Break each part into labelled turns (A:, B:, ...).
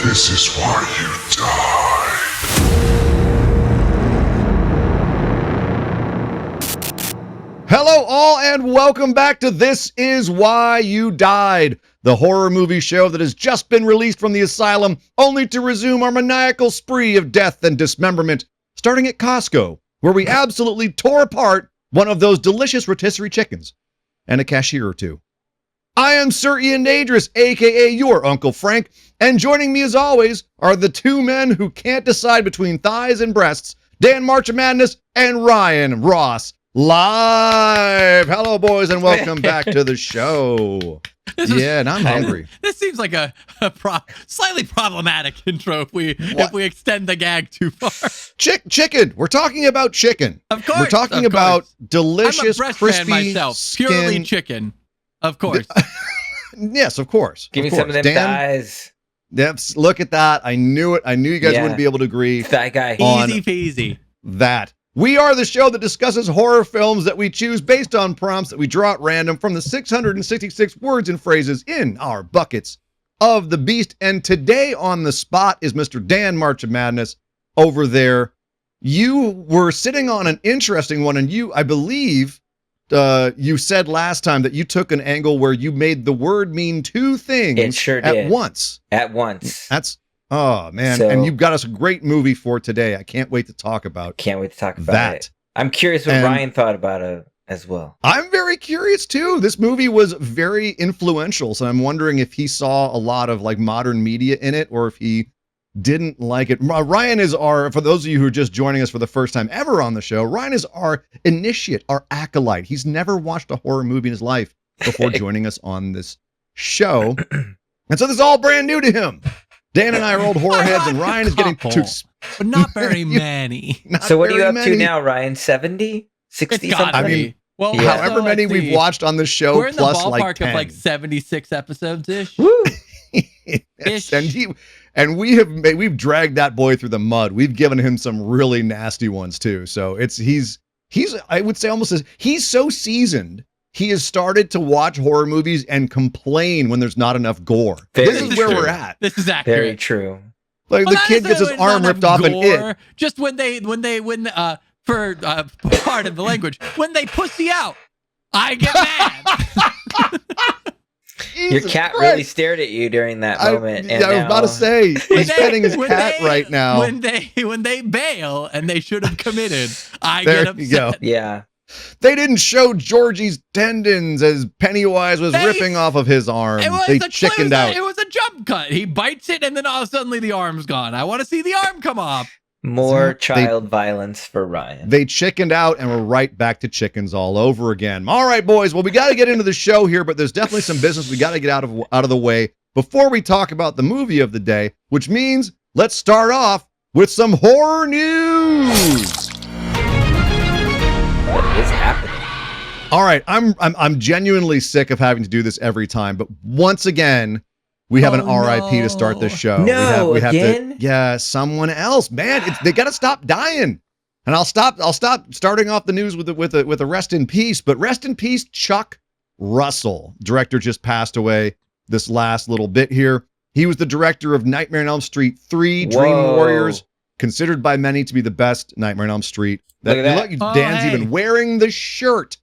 A: This is why you died.
B: Hello all and welcome back to This Is Why You Died, the horror movie show that has just been released from the asylum only to resume our maniacal spree of death and dismemberment, starting at Costco, where we absolutely tore apart one of those delicious rotisserie chickens and a cashier or two. I am Sir Ian Dangerous, aka your Uncle Frank, and joining me as always are the two men who can't decide between thighs and breasts, Dan Marcha Madness and Ryan Ross live. Hello boys and welcome back to the show. And I'm hungry.
C: This seems like a slightly problematic intro if we extend the gag too far.
B: Chicken. We're talking about chicken.
C: Of course.
B: We're talking about delicious,
C: I'm a breast
B: crispy
C: fan myself.
B: skin.
C: Purely chicken. Of course.
B: Yes, of course.
D: Give me some of them thighs.
B: Yes, look at that. I knew it. I knew you guys wouldn't be able to agree.
D: Thigh guy.
C: Easy peasy.
B: That. We are the show that discusses horror films that we choose based on prompts that we draw at random from the 666 words and phrases in our buckets of the beast. And today on the spot is Mr. Dan Marcha Madness over there. You were sitting on an interesting one, and you, I believe, you said last time that you took an angle where you made the word mean two things at once.
D: At once.
B: That's, oh man. And you've got us a great movie for today. I can't wait to talk about
D: that. It. I'm curious what Ryan thought about it as well.
B: I'm very curious too. This movie was very influential, so I'm wondering if he saw a lot of like modern media in it or if he didn't like it. Ryan is for those of you who are just joining us for the first time ever on the show, Ryan is our initiate, our acolyte. He's never watched a horror movie in his life before joining us on this show. And so this is all brand new to him. Dan and I are old horror heads, and Ryan is getting
C: but not very many.
D: So what are you up to now, Ryan? 70? 60 something?
B: I mean, however many we've watched on this show,
C: we're in
B: plus
C: the ballpark
B: like 10.
C: of like 76 episodes-ish.
D: Woo!
B: Yes, and we've dragged that boy through the mud. We've given him some really nasty ones too. So he's I would say almost he's so seasoned. He has started to watch horror movies and complain when there's not enough gore. This is where we're at.
C: This is accurate.
D: Very true.
B: Like the kid gets his arm ripped off and it.
C: Just when for pardon the language, when they pussy out, I get mad.
D: Your cat really stared at you during that moment.
B: I was about to say, he's petting his cat right now.
C: When they bail and they should have committed, I
B: there
C: get upset.
B: You go.
D: Yeah.
B: They didn't show Georgie's tendons as Pennywise was ripping off of his arm. They chickened out.
C: It was a jump cut. He bites it and then all of a sudden the arm's gone. I want to see the arm come off.
D: More child violence for Ryan.
B: They chickened out and we're right back to chickens all over again. All right, boys. Well, we got to get into the show here, but there's definitely some business we got to get out of the way before we talk about the movie of the day, which means let's start off with some horror news.
D: What is happening?
B: All right, I'm genuinely sick of having to do this every time, but once again, we have an RIP to start this show.
D: No,
B: we have
D: again?
B: Someone else, man. They got to stop dying. And I'll stop starting off the news with a rest in peace. But rest in peace, Chuck Russell. Director just passed away this last little bit here. He was the director of Nightmare on Elm Street 3, Dream Warriors, considered by many to be the best Nightmare on Elm Street.
D: Look at that.
B: Dan's even wearing the shirt.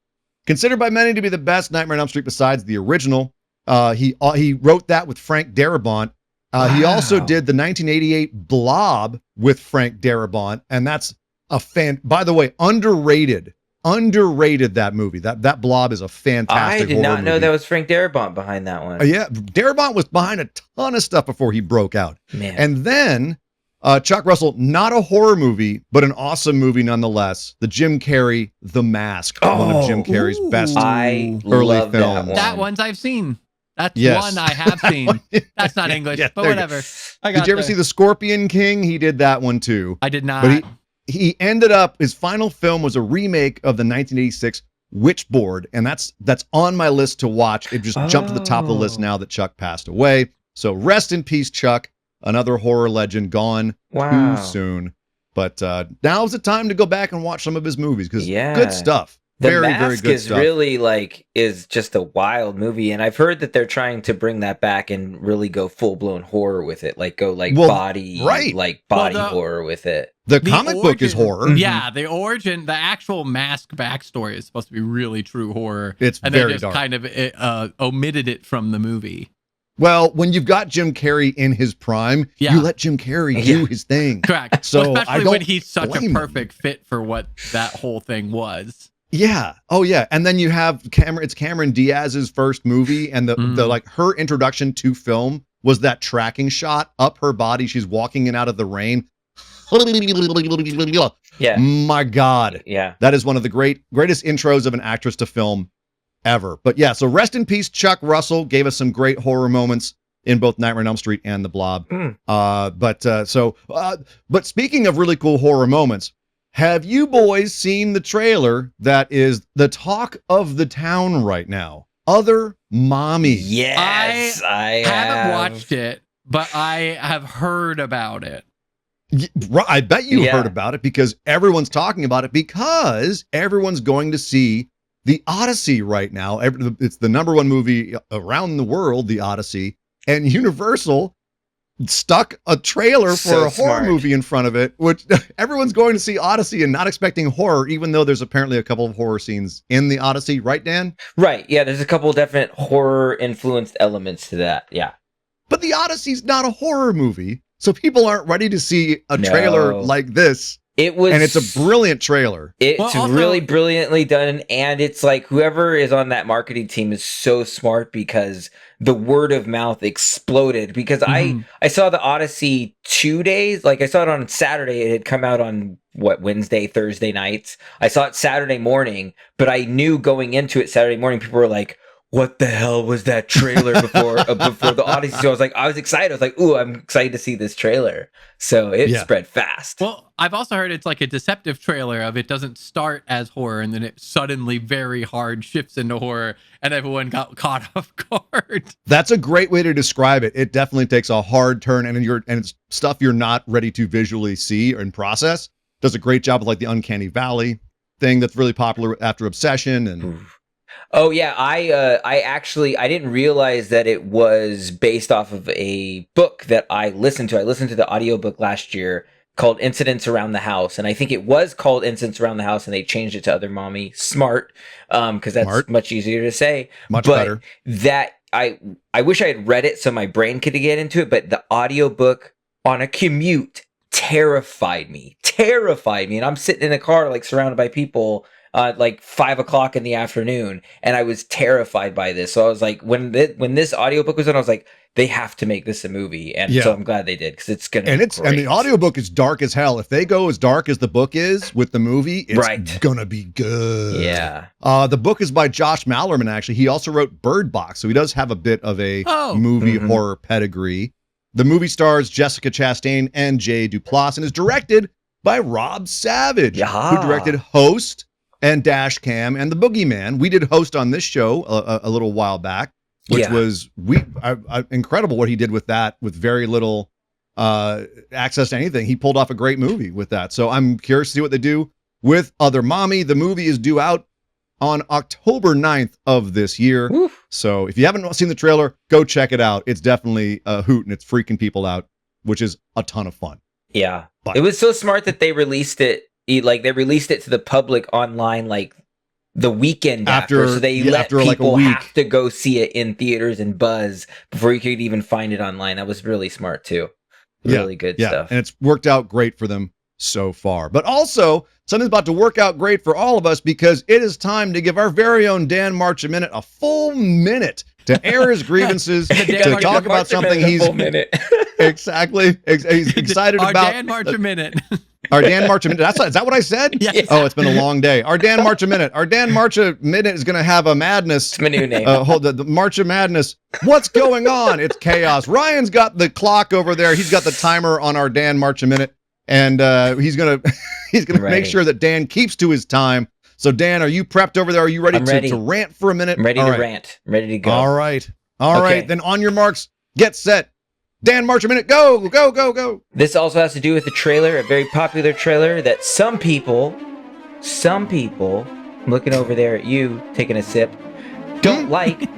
B: Considered by many to be the best Nightmare on Elm Street besides the original. He wrote that with Frank Darabont. He also did the 1988 Blob with Frank Darabont, and that's by the way, underrated that movie. That Blob is a fantastic.
D: I did not know that was Frank Darabont behind that one.
B: Yeah, Darabont was behind a ton of stuff before he broke out.
D: Man.
B: And then Chuck Russell, not a horror movie, but an awesome movie nonetheless. The Jim Carrey The Mask, one of Jim Carrey's best early films.
C: That one's I've seen. That's one I have seen. That's not English, but whatever.
B: Did you ever see The Scorpion King? He did that one too.
C: I did not.
B: But he ended up, his final film was a remake of the 1986 Witchboard, and that's on my list to watch. It just jumped to the top of the list now that Chuck passed away. So rest in peace, Chuck. Another horror legend gone too soon. But now's the time to go back and watch some of his movies because good stuff.
D: The
B: Very,
D: Mask
B: very good
D: is
B: stuff.
D: really is just a wild movie, and I've heard that they're trying to bring that back and really go full blown horror with it, like go
B: Well,
D: body horror with it.
B: The comic book is horror.
C: Yeah, the origin, the actual Mask backstory is supposed to be really true horror.
B: It's
C: and
B: very
C: they just
B: dark.
C: kind of omitted it from the movie.
B: Well, when you've got Jim Carrey in his prime,
C: Yeah.
B: you let Jim Carrey do his thing.
C: Correct.
B: So
C: Well,
B: I
C: especially
B: don't
C: when he's such a
B: blame him.
C: perfect fit for what that whole thing was.
B: Yeah. Oh, yeah. And then you have it's Cameron Diaz's first movie, and the like her introduction to film was that tracking shot up her body. She's walking in out of the rain.
D: Yeah.
B: My God.
D: Yeah.
B: That is one of the greatest intros of an actress to film ever. But yeah, so rest in peace, Chuck Russell gave us some great horror moments in both Nightmare on Elm Street and The Blob. But speaking of really cool horror moments, have you boys seen the trailer that is the talk of the town right now? Other Mommy.
D: Yes, I
C: haven't watched it, but I have heard about it.
B: I bet you heard about it because everyone's talking about it because everyone's going to see The Odyssey right now. It's the number one movie around the world, The Odyssey, and Universal stuck a trailer for a horror movie in front of it, which everyone's going to see Odyssey and not expecting horror, even though there's apparently a couple of horror scenes in The Odyssey, right, Dan?
D: Right. Yeah, there's a couple definite horror influenced elements to that. Yeah.
B: But The Odyssey's not a horror movie, so people aren't ready to see a trailer like this. And it's a brilliant trailer.
D: It's really brilliantly done, and it's like whoever is on that marketing team is so smart because the word of mouth exploded. Because I saw the Odyssey 2 days, like I saw it on Saturday. It had come out on Wednesday, Thursday nights. I saw it Saturday morning, but I knew going into it Saturday morning, people were like, what the hell was that trailer before the Odyssey? So I was excited. I was like, ooh, I'm excited to see this trailer. So it spread fast.
C: Well, I've also heard it's like a deceptive trailer of it doesn't start as horror and then it suddenly very hard shifts into horror and everyone got caught off guard.
B: That's a great way to describe it. It definitely takes a hard turn and it's stuff you're not ready to visually see or process. Does a great job with like the Uncanny Valley thing that's really popular after Obsession and
D: Oh yeah, I didn't realize that it was based off of a book that I listened to. I listened to the audiobook last year called Incidents Around the House, and I think it was called Incidents Around the House, and they changed it to Other Mommy. Smart, because that's much easier to say.
B: Much better.
D: That I wish I had read it so my brain could get into it, but the audiobook on a commute terrified me, and I'm sitting in a car like surrounded by people. Like 5 o'clock in the afternoon, and I was terrified by this. So I was like, when this audiobook was on, I was like, they have to make this a movie, and so I'm glad they did because it's gonna. And
B: the audiobook is dark as hell. If they go as dark as the book is with the movie, it's gonna be good.
D: Yeah.
B: The book is by Josh Mallerman. Actually, he also wrote Bird Box, so he does have a bit of a movie horror pedigree. The movie stars Jessica Chastain and Jay Duplass, and is directed by Rob Savage, who directed Host and Dash Cam and The Boogeyman. We did Host on this show a little while back, which was incredible what he did with that, with very little access to anything. He pulled off a great movie with that. So I'm curious to see what they do with Other Mommy. The movie is due out on October 9th of this year.
D: Oof.
B: So if you haven't seen the trailer, go check it out. It's definitely a hoot and it's freaking people out, which is a ton of fun.
D: Yeah. But it was so smart that they released it. Like they released it to the public online like the weekend after, so they let people have to go see it in theaters and buzz before you could even find it online. That was really smart too. Really good stuff.
B: And it's worked out great for them so far. But also, something's about to work out great for all of us because it is time to give our very own Dan Marcha Minute a full minute to air his grievances, to talk about something he's exactly he's excited about.
C: Our Dan Marcha Minute.
B: Our Dan Marcha Minute. Is that what I said?
C: Yes.
B: Oh, it's been a long day. Our Dan Marcha Minute. Our Dan Marcha Minute is going to have a madness.
D: It's my new name.
B: The Marcha Madness. What's going on? It's chaos. Ryan's got the clock over there. He's got the timer on our Dan Marcha Minute, and he's gonna make sure that Dan keeps to his time. So Dan, are you prepped over there? Are you ready to rant for a minute?
D: I'm ready to rant. I'm ready to go.
B: All right. All right. Then on your marks, get set. Dan Marcha Minute, go, go, go, go.
D: This also has to do with a trailer, a very popular trailer that some people I'm looking over there at you, taking a sip. Don't like.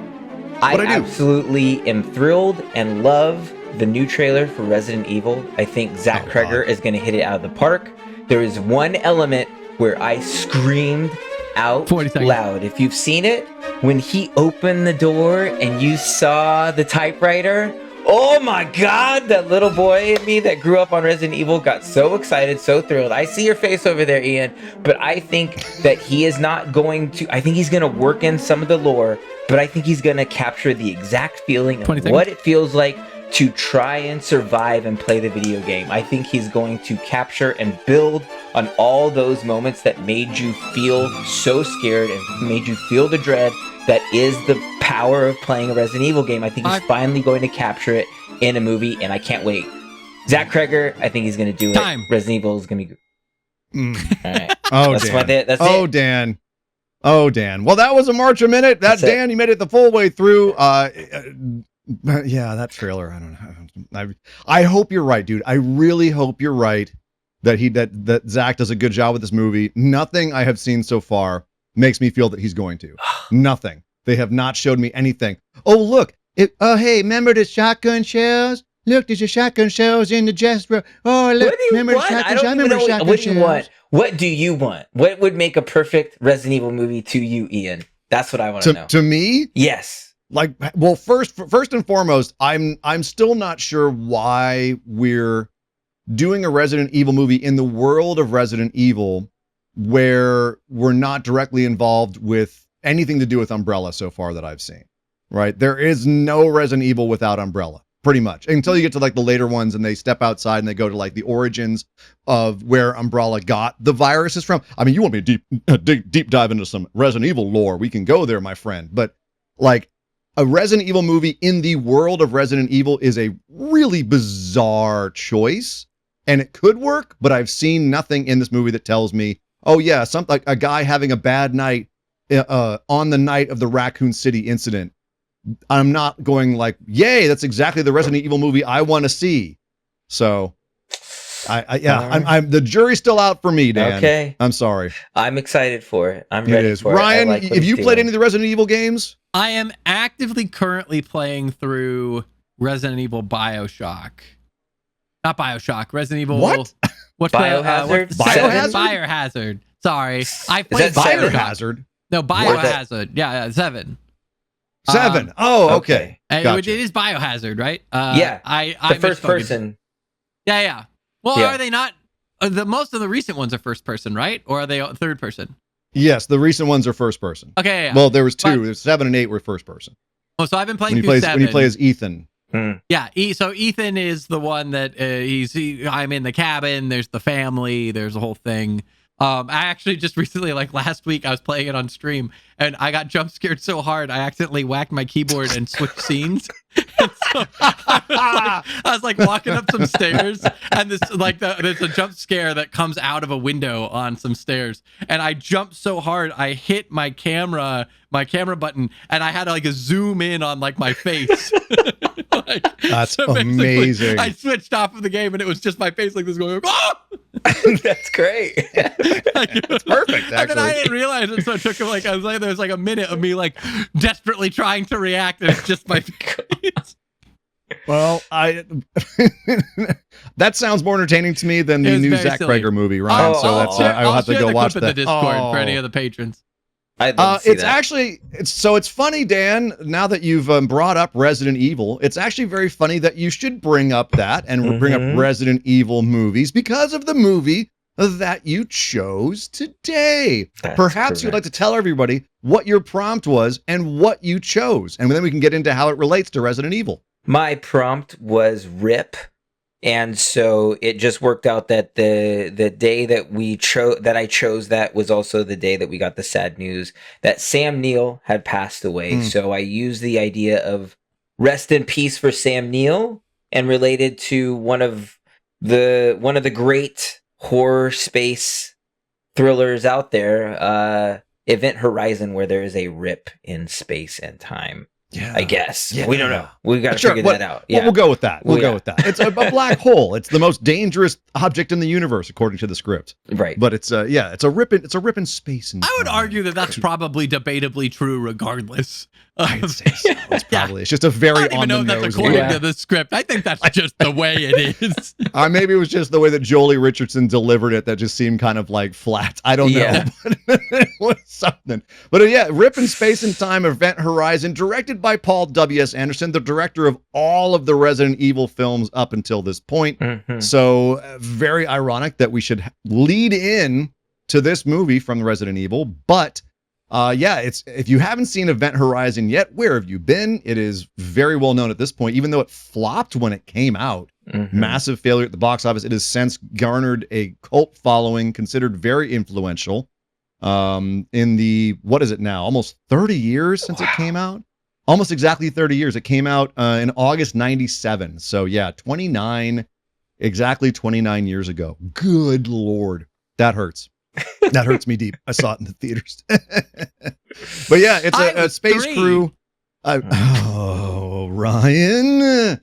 D: I
B: What'd I do?
D: absolutely am thrilled and love the new trailer for Resident Evil. I think Zach Kreger is going to hit it out of the park. There is one element where I screamed out
C: 40 seconds.
D: loud. If you've seen it, when he opened the door and you saw the typewriter, oh my God, that little boy in me that grew up on Resident Evil got so excited, so thrilled. I see your face over there, Ian, but I think that he is not going to, I think he's going to work in some of the lore, but I think he's going to capture the exact feeling of what it feels like to try and survive and play the video game. I think he's going to capture and build on all those moments that made you feel so scared and made you feel the dread that is the power of playing a Resident Evil game. I think he's finally going to capture it in a movie, and I can't wait. Zach Kreger, I think he's going to do it. Resident Evil is going to be good. All right.
B: Oh, Dan. Oh, Dan. Well, that was a Marcha Minute. Dan, you made it the full way through. Yeah, that trailer, I don't know. I hope you're right, dude. I really hope you're right that Zach does a good job with this movie. Nothing I have seen so far makes me feel that he's going to. Nothing. They have not showed me anything. Oh, look. Hey, remember the shotgun shells? Look, there's a shotgun shells in the chest. Oh, look. Remember the shotgun shells? I remember shotgun
D: what do you want? What do you want? What would make a perfect Resident Evil movie to you, Ian? That's what I want to know.
B: To me?
D: Yes.
B: Like, well, first and foremost, I'm still not sure why we're doing a Resident Evil movie in the world of Resident Evil where we're not directly involved with anything to do with Umbrella so far that I've seen, right? There is no Resident Evil without Umbrella, pretty much, until you get to like the later ones and they step outside and they go to like the origins of where Umbrella got the viruses from. I mean, you want me to deep dive into some Resident Evil lore? We can go there, my friend. But like, a Resident Evil movie in the world of Resident Evil is a really bizarre choice, and it could work, but I've seen nothing in this movie that tells me, oh yeah, something like a guy having a bad night on the night of the Raccoon City incident. I'm not going like, yay, that's exactly the Resident Evil movie I want to see. So, I'm the jury's still out for me, Dan.
D: Okay,
B: I'm sorry.
D: I'm excited for it. I'm ready for
B: Ryan,
D: it. Ryan,
B: have you played any of the Resident Evil games?
C: I am actively currently playing through Resident Evil Bioshock. Not Bioshock, Resident Evil.
B: What?
C: What's
D: Biohazard?
C: Biohazard. Sorry. I played
B: Biohazard.
C: No, Biohazard. Yeah, 7.
B: 7. Okay.
C: Gotcha. It is Biohazard, right?
D: Yeah.
C: I
D: the first person.
C: Yeah. Well, are they not? Most of the recent ones are first person, right? Or are they third person?
B: Yes, the recent ones are first person.
C: Okay. Yeah.
B: Well, there was 2. There's 7 and 8 were first person.
C: Oh, so I've been playing
B: when
C: 7.
B: When he plays Ethan.
C: Yeah. So Ethan is the one that I'm in the cabin. There's the family. There's the whole thing. I actually just recently, like last week, I was playing it on stream and I got jump scared so hard I accidentally whacked my keyboard and switched scenes. And so I was like walking up some stairs and there's a jump scare that comes out of a window on some stairs and I jumped so hard I hit my camera button and I had to like zoom in on like my face.
B: That's
C: so
B: amazing.
C: I switched off of the game and it was just my face like this going, oh!
D: That's great.
B: That's perfect, actually.
C: And then I didn't realize it, so it took like there's like a minute of me like desperately trying to react, and it's just my face.
B: Well, that sounds more entertaining to me than the new Zach Kreger movie, Ryan. So that's I'll have to go watch that.
C: In the Discord for any of the patrons.
B: It's funny, Dan, now that you've brought up Resident Evil, it's actually very funny that you should bring up that and bring up Resident Evil movies because of the movie that you chose today. Perhaps you'd like to tell everybody what your prompt was and what you chose, and then we can get into how it relates to Resident Evil.
D: My prompt was RIP. And so it just worked out that the day that I chose that was also the day that we got the sad news that Sam Neill had passed away. So I used the idea of rest in peace for Sam Neill and related to one of the great horror space thrillers out there, Event Horizon, where there is a rip in space and time.
B: Yeah.
D: I guess.
B: Yeah.
D: We don't know. We got to
B: Sure,
D: figure that out. Yeah.
B: We'll go with that. We'll
D: Well,
B: go
D: yeah.
B: with that. It's a black hole. It's the most dangerous object in the universe, according to the script.
D: Right.
B: But it's it's a rip in space. And
C: I would
B: time.
C: argue that that's probably debatably true regardless.
B: I'd say so. It's probably it's just a very
C: I don't even know
B: on the
C: if that's
B: nose.
C: according
D: Yeah.
C: to the script. I think that's just the way it is.
B: Maybe it was just the way that Jolie Richardson delivered it that just seemed kind of like flat. I don't know.
D: Yeah.
B: But it was something. But yeah, Rip in Space and Time Event Horizon, directed by Paul W.S. Anderson, the director of all of the Resident Evil films up until this point.
D: Mhm.
B: So very ironic that we should lead in to this movie from Resident Evil. But it's if you haven't seen Event Horizon yet, where have you been? It is very well known at this point, even though it flopped when it came out.
D: Mhm.
B: Massive failure at the box office. It has since garnered a cult following, considered very influential. In the, what is it now? Almost 30 years since it came out. Almost exactly 30 years. It came out in August 97. So yeah, exactly 29 years ago. Good Lord. That hurts. That hurts me deep. I saw it in the theaters. But yeah, it's a space
C: 3.
B: crew. Ryan.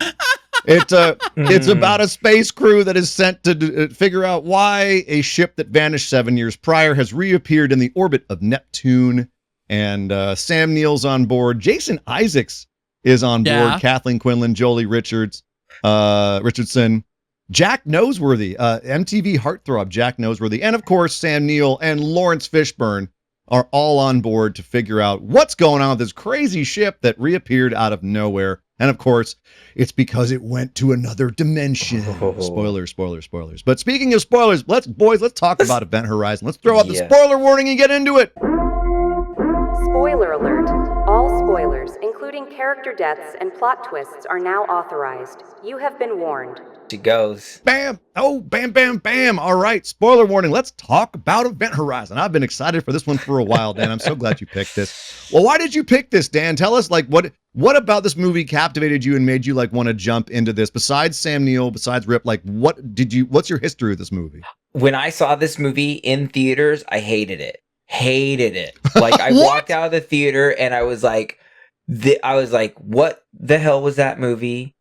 B: It's about a space crew that is sent to figure out why a ship that vanished 7 years prior has reappeared in the orbit of Neptune. And Sam Neill's on board. Jason Isaacs is on board.
C: Yeah.
B: Kathleen Quinlan, Jolie Richardson, Jack Noseworthy, MTV heartthrob Jack Noseworthy, and of course Sam Neill and Lawrence Fishburne are all on board to figure out what's going on with this crazy ship that reappeared out of nowhere. And of course, it's because it went to another dimension.
D: Oh.
B: Spoilers. But speaking of spoilers, let's talk about Event Horizon. Let's throw out the
D: Yeah.
B: spoiler warning and get into it.
E: Spoiler alert. All spoilers, including character deaths and plot twists, are now authorized. You have been warned.
D: She goes.
B: Bam! Oh, bam, bam, bam. All right, spoiler warning. Let's talk about Event Horizon. I've been excited for this one for a while, Dan. I'm so glad you picked this. Well, why did you pick this, Dan? Tell us, like, what about this movie captivated you and made you, like, want to jump into this? Besides Sam Neill, besides Rip, like, what's your history with this movie?
D: When I saw this movie in theaters, I hated it. Like, I
B: What?
D: walked out of the theater and I was like, what the hell was that movie?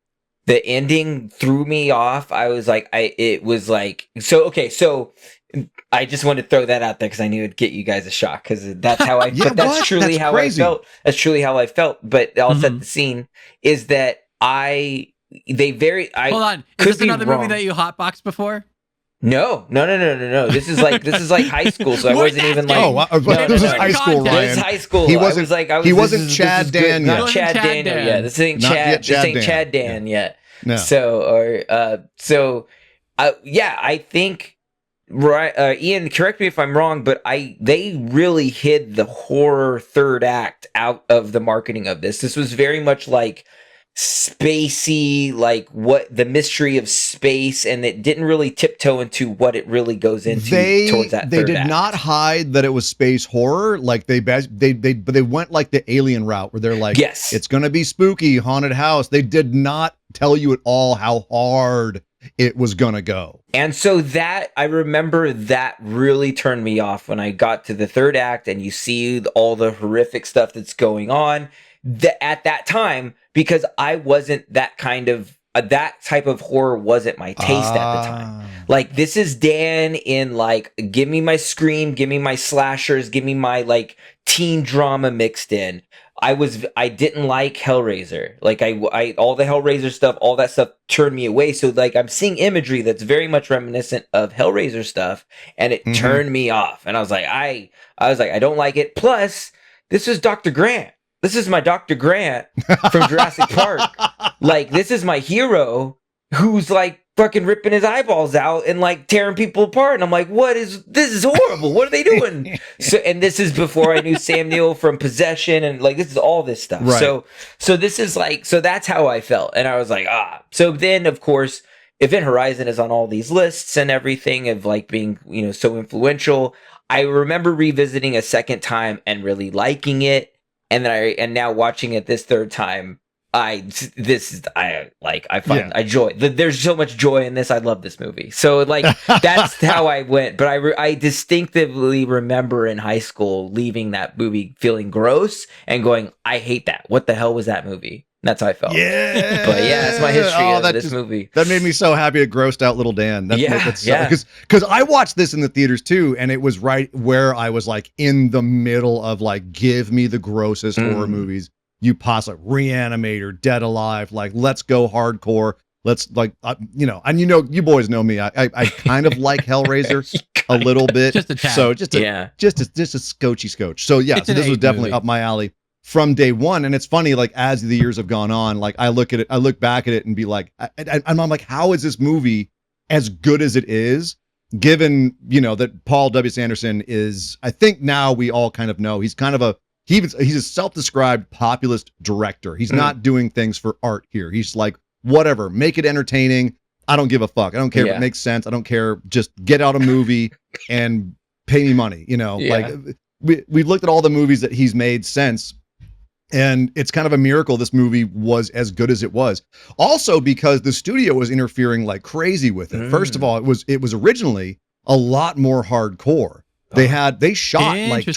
D: The ending threw me off. I was like, so I just wanted to throw that out there because I knew it'd get you guys a shock because that's how I
B: Yeah,
D: but that's
B: what?
D: truly
B: That's
D: how
B: crazy.
D: I felt. That's truly how I felt. But I'll set
C: Mhm.
D: the scene is that I
C: Hold on. Is
D: could
C: this
D: be
C: another
D: wrong.
C: movie that you hotboxed before?
D: No. This is like high school, so I
C: We're
D: wasn't even like.
C: asking.
B: This is
D: no.
B: high school,
C: Context.
B: Ryan.
D: This is high school.
B: He
D: I
B: wasn't-
D: was like,
B: he wasn't
D: this is
B: Chad
D: good.
B: Dan
D: Not
B: yet.
D: Chad
C: Chad
D: Daniel
C: Dan.
D: yet. This ain't
B: Not
D: Chad.
B: yet
D: This
B: Chad
D: ain't
B: Dan.
D: Chad Dan yet.
B: No.
D: I think. Right, Ian, correct me if I'm wrong, but they really hid the horror third act out of the marketing of this. This was very much like spacey, like what the mystery of space, and it didn't really tiptoe into what it really goes into towards that
B: They
D: third
B: did
D: act.
B: not hide that it was space horror. Like they went like the Alien route where they're like,
D: Yes.
B: it's gonna be spooky, haunted house. They did not tell you at all how hard it was gonna go.
D: And so that, I remember that really turned me off when I got to the third act and you see all the horrific stuff that's going on at that time, because I wasn't that kind of, that type of horror wasn't my taste at the time. Like, this is Dan in like, give me my Scream, give me my slashers, give me my like teen drama mixed in. I didn't like Hellraiser. Like I all the Hellraiser stuff, all that stuff turned me away. So like I'm seeing imagery that's very much reminiscent of Hellraiser stuff, and it turned me off. And I was like, I don't like it. Plus, this is Dr. Grant. This is my Dr. Grant from Jurassic Park. Like, this is my hero who's like fucking ripping his eyeballs out and like tearing people apart. And I'm like, this is horrible. What are they doing? And this is before I knew Sam Neill from Possession, and like, this is all this stuff.
B: Right.
D: So this is like, so that's how I felt. And I was like, So then of course, Event Horizon is on all these lists and everything of like being, so influential. I remember revisiting a second time and really liking it. And now watching it this third time, I joy. There's so much joy in this. I love this movie. So like that's how I went. But I distinctively remember in high school leaving that movie feeling gross and going, I hate that. What the hell was that movie? That's how I felt.
B: Yeah.
D: But yeah, that's my history of this movie.
B: That made me so happy it grossed out little Dan.
D: Yeah.
B: Because I watched this in the theaters too, and it was right where I was like in the middle of like, give me the grossest horror movies you possibly, Reanimator, Dead Alive, like let's go hardcore. Let's like, and you boys know me. I kind of like Hellraiser a little bit.
C: Just a tad.
B: So just a scotchy scotch. So yeah, so this was definitely up my alley from day one. And it's funny, like as the years have gone on, like I look back at it and be like, I'm like, how is this movie as good as it is? Given, that Paul W. Sanderson is, I think now we all kind of know he's kind of he's a self-described populist director. He's not doing things for art here. He's like, whatever, make it entertaining. I don't give a fuck. I don't care if it makes sense. I don't care. Just get out a movie and pay me money. Like we've looked at all the movies that he's made since, and it's kind of a miracle this movie was as good as it was. Also because the studio was interfering like crazy with it. First of all, it was originally a lot more hardcore. They shot like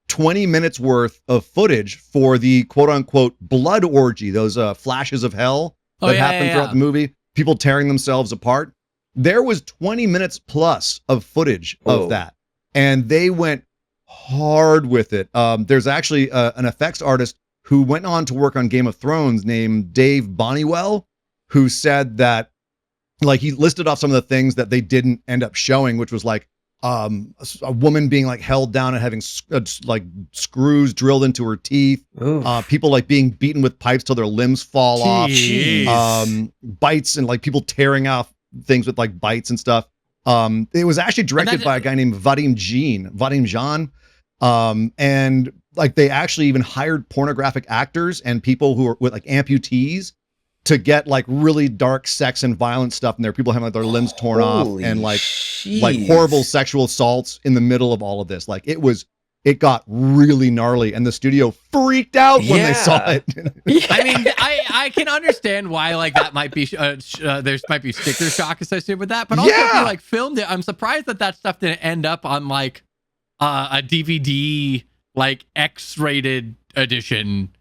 B: 20 minutes worth of footage for the quote unquote blood orgy, those flashes of hell that happen throughout the movie, people tearing themselves apart. There was 20 minutes plus of footage of that. And they went hard with it. There's actually an effects artist who went on to work on Game of Thrones named Dave Bonniwell, who said that, like, he listed off some of the things that they didn't end up showing, which was like a woman being like held down and having like screws drilled into her teeth, people like being beaten with pipes till their limbs fall off, bites and like people tearing off things with like bites and stuff. It was actually directed by a guy named Vadim Jan. And like they actually even hired pornographic actors and people who are with like amputees to get like really dark sex and violent stuff in there. People having like their limbs torn off and like horrible sexual assaults in the middle of all of this. Like it got really gnarly and the studio freaked out when they saw it.
C: I mean, I can understand why like that might be, there's might be sticker shock associated with that, but also if you like filmed it, I'm surprised that stuff didn't end up on like a DVD, like X-rated edition.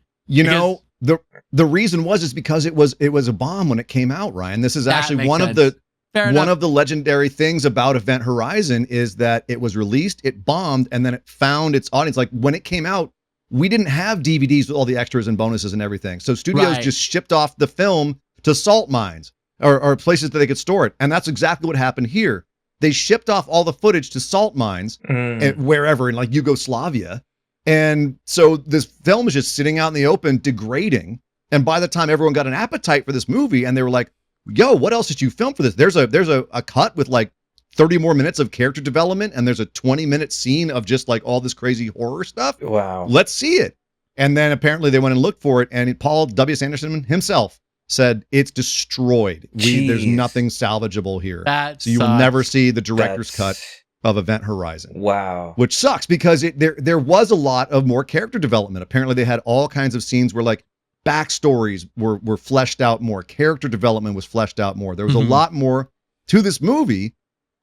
B: The reason is because it was a bomb when it came out, Ryan. This is actually one of the legendary things about Event Horizon is that it was released, it bombed, and then it found its audience. Like when it came out, we didn't have DVDs with all the extras and bonuses and everything. So studios just shipped off the film to salt mines or places that they could store it. And that's exactly what happened here. They shipped off all the footage to salt mines and wherever in like Yugoslavia. And so this film is just sitting out in the open, degrading. And by the time everyone got an appetite for this movie and they were like, yo, what else did you film for this? There's a cut with like 30 more minutes of character development. And there's a 20-minute scene of just like all this crazy horror stuff. Wow. Let's see it. And then apparently they went and looked for it. And Paul W. Sanderson himself said it's destroyed. There's nothing salvageable here. So you will never see the director's cut of Event Horizon. Wow. Which sucks because there was a lot of more character development. Apparently they had all kinds of scenes where like backstories were fleshed out more. Character development was fleshed out more. There was a lot more to this movie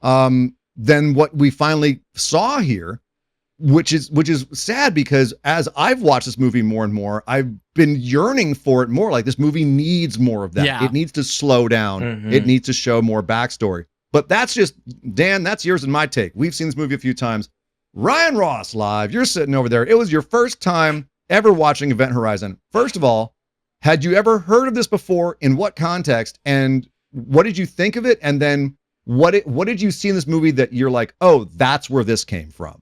B: than what we finally saw here, which is sad because as I've watched this movie more and more, I've been yearning for it more. Like this movie needs more of that. It needs to slow down. It needs to show more backstory. But that's just, Dan, that's yours and my take. We've seen this movie a few times. Ryan Ross live, you're sitting over there. It was your first time ever watching Event Horizon. First of all, had you ever heard of this before? In what context? And what did you think of it? And then what did you see in this movie that you're like, oh, that's where this came from?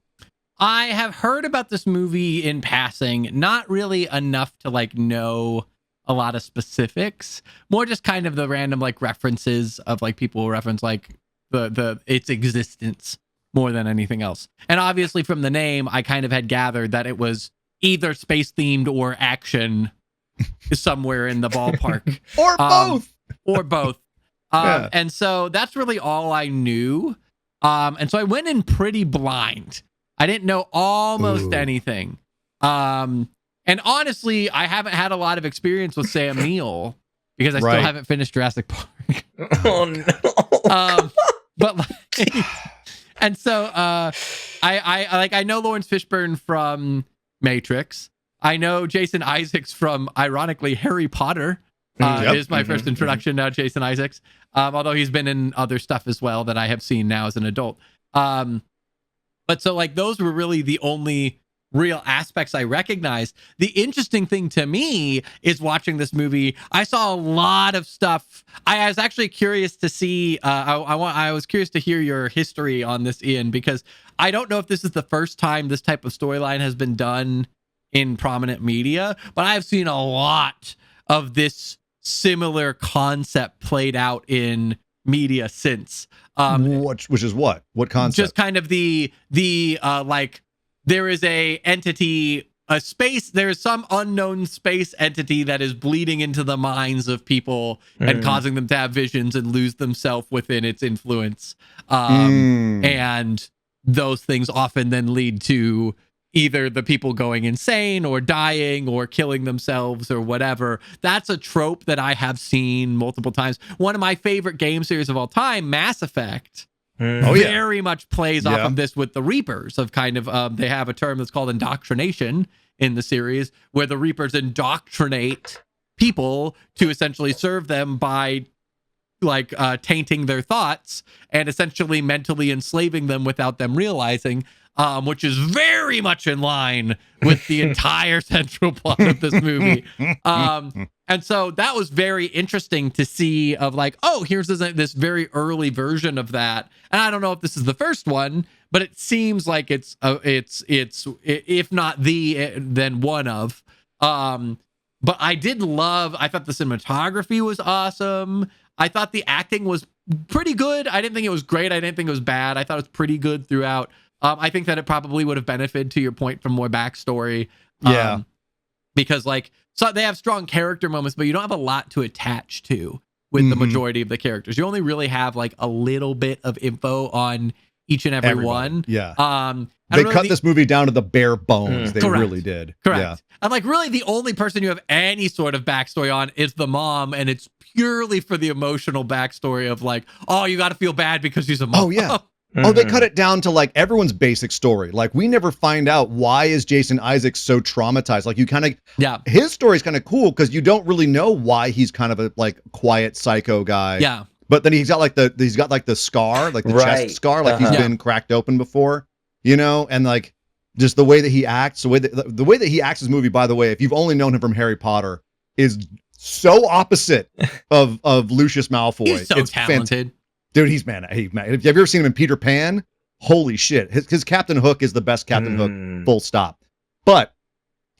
C: I have heard about this movie in passing, not really enough to like know a lot of specifics, more just kind of the random like references of like people reference like its existence more than anything else. And obviously from the name, I kind of had gathered that it was either space themed or action somewhere in the ballpark.
B: Or both.
C: And so that's really all I knew. And so I went in pretty blind. I didn't know almost anything. And honestly, I haven't had a lot of experience with Sam Neill because I still
B: Right.
C: haven't finished Jurassic Park.
D: Oh no.
C: But like, and so I know Lawrence Fishburne from Matrix. I know Jason Isaacs from, ironically, Harry Potter.
B: Yep.
C: Is my first introduction now, Jason Isaacs. Although he's been in other stuff as well that I have seen now as an adult. But so like those were really the only real aspects I recognized. The interesting thing to me is watching this movie. I saw a lot of stuff. I was actually curious to see. I was curious to hear your history on this, Ian, because I don't know if this is the first time this type of storyline has been done in prominent media, but I've seen a lot of this similar concept played out in media since.
B: Which is what concept?
C: Just kind of the like, there is a entity, a space, there is some unknown space entity that is bleeding into the minds of people and causing them to have visions and lose themselves within its influence. And those things often then lead to either the people going insane or dying or killing themselves or whatever. That's a trope that I have seen multiple times. One of my favorite game series of all time, Mass Effect, very much plays off of this with the Reapers of kind of, they have a term that's called indoctrination in the series, where the Reapers indoctrinate people to essentially serve them by like tainting their thoughts and essentially mentally enslaving them without them realizing, which is very much in line with the entire central plot of this movie. And so that was very interesting to see of like, oh, here's this very early version of that. And I don't know if this is the first one, but it seems like it's if not then one of. But I thought the cinematography was awesome. I thought the acting was pretty good. I didn't think it was great. I didn't think it was bad. I thought it was pretty good throughout. I think that it probably would have benefited, to your point, from more backstory. Because like, so they have strong character moments, but you don't have a lot to attach to with the majority of the characters. You only really have like a little bit of info on each and every one.
B: Yeah. They cut this movie down to the bare bones. They really did.
C: Correct.
B: Yeah.
C: And like, really, the only person you have any sort of backstory on is the mom, and it's purely for the emotional backstory of like, oh, you got to feel bad because she's a mom.
B: Oh yeah. Oh, they cut it down to like everyone's basic story. Like we never find out why is Jason Isaacs so traumatized. Like you kind of, his story is kind of cool because you don't really know why he's kind of a like quiet psycho guy.
C: Yeah.
B: But then he's got like the scar, like the chest scar, like he's been cracked open before, you know, and like just the way that he acts, the way that he acts in this movie, by the way, if you've only known him from Harry Potter, is so opposite of Lucius Malfoy.
C: He's so talented.
B: Dude, he's man. Have you ever seen him in Peter Pan? Holy shit. His Captain Hook is the best Captain Hook, full stop. But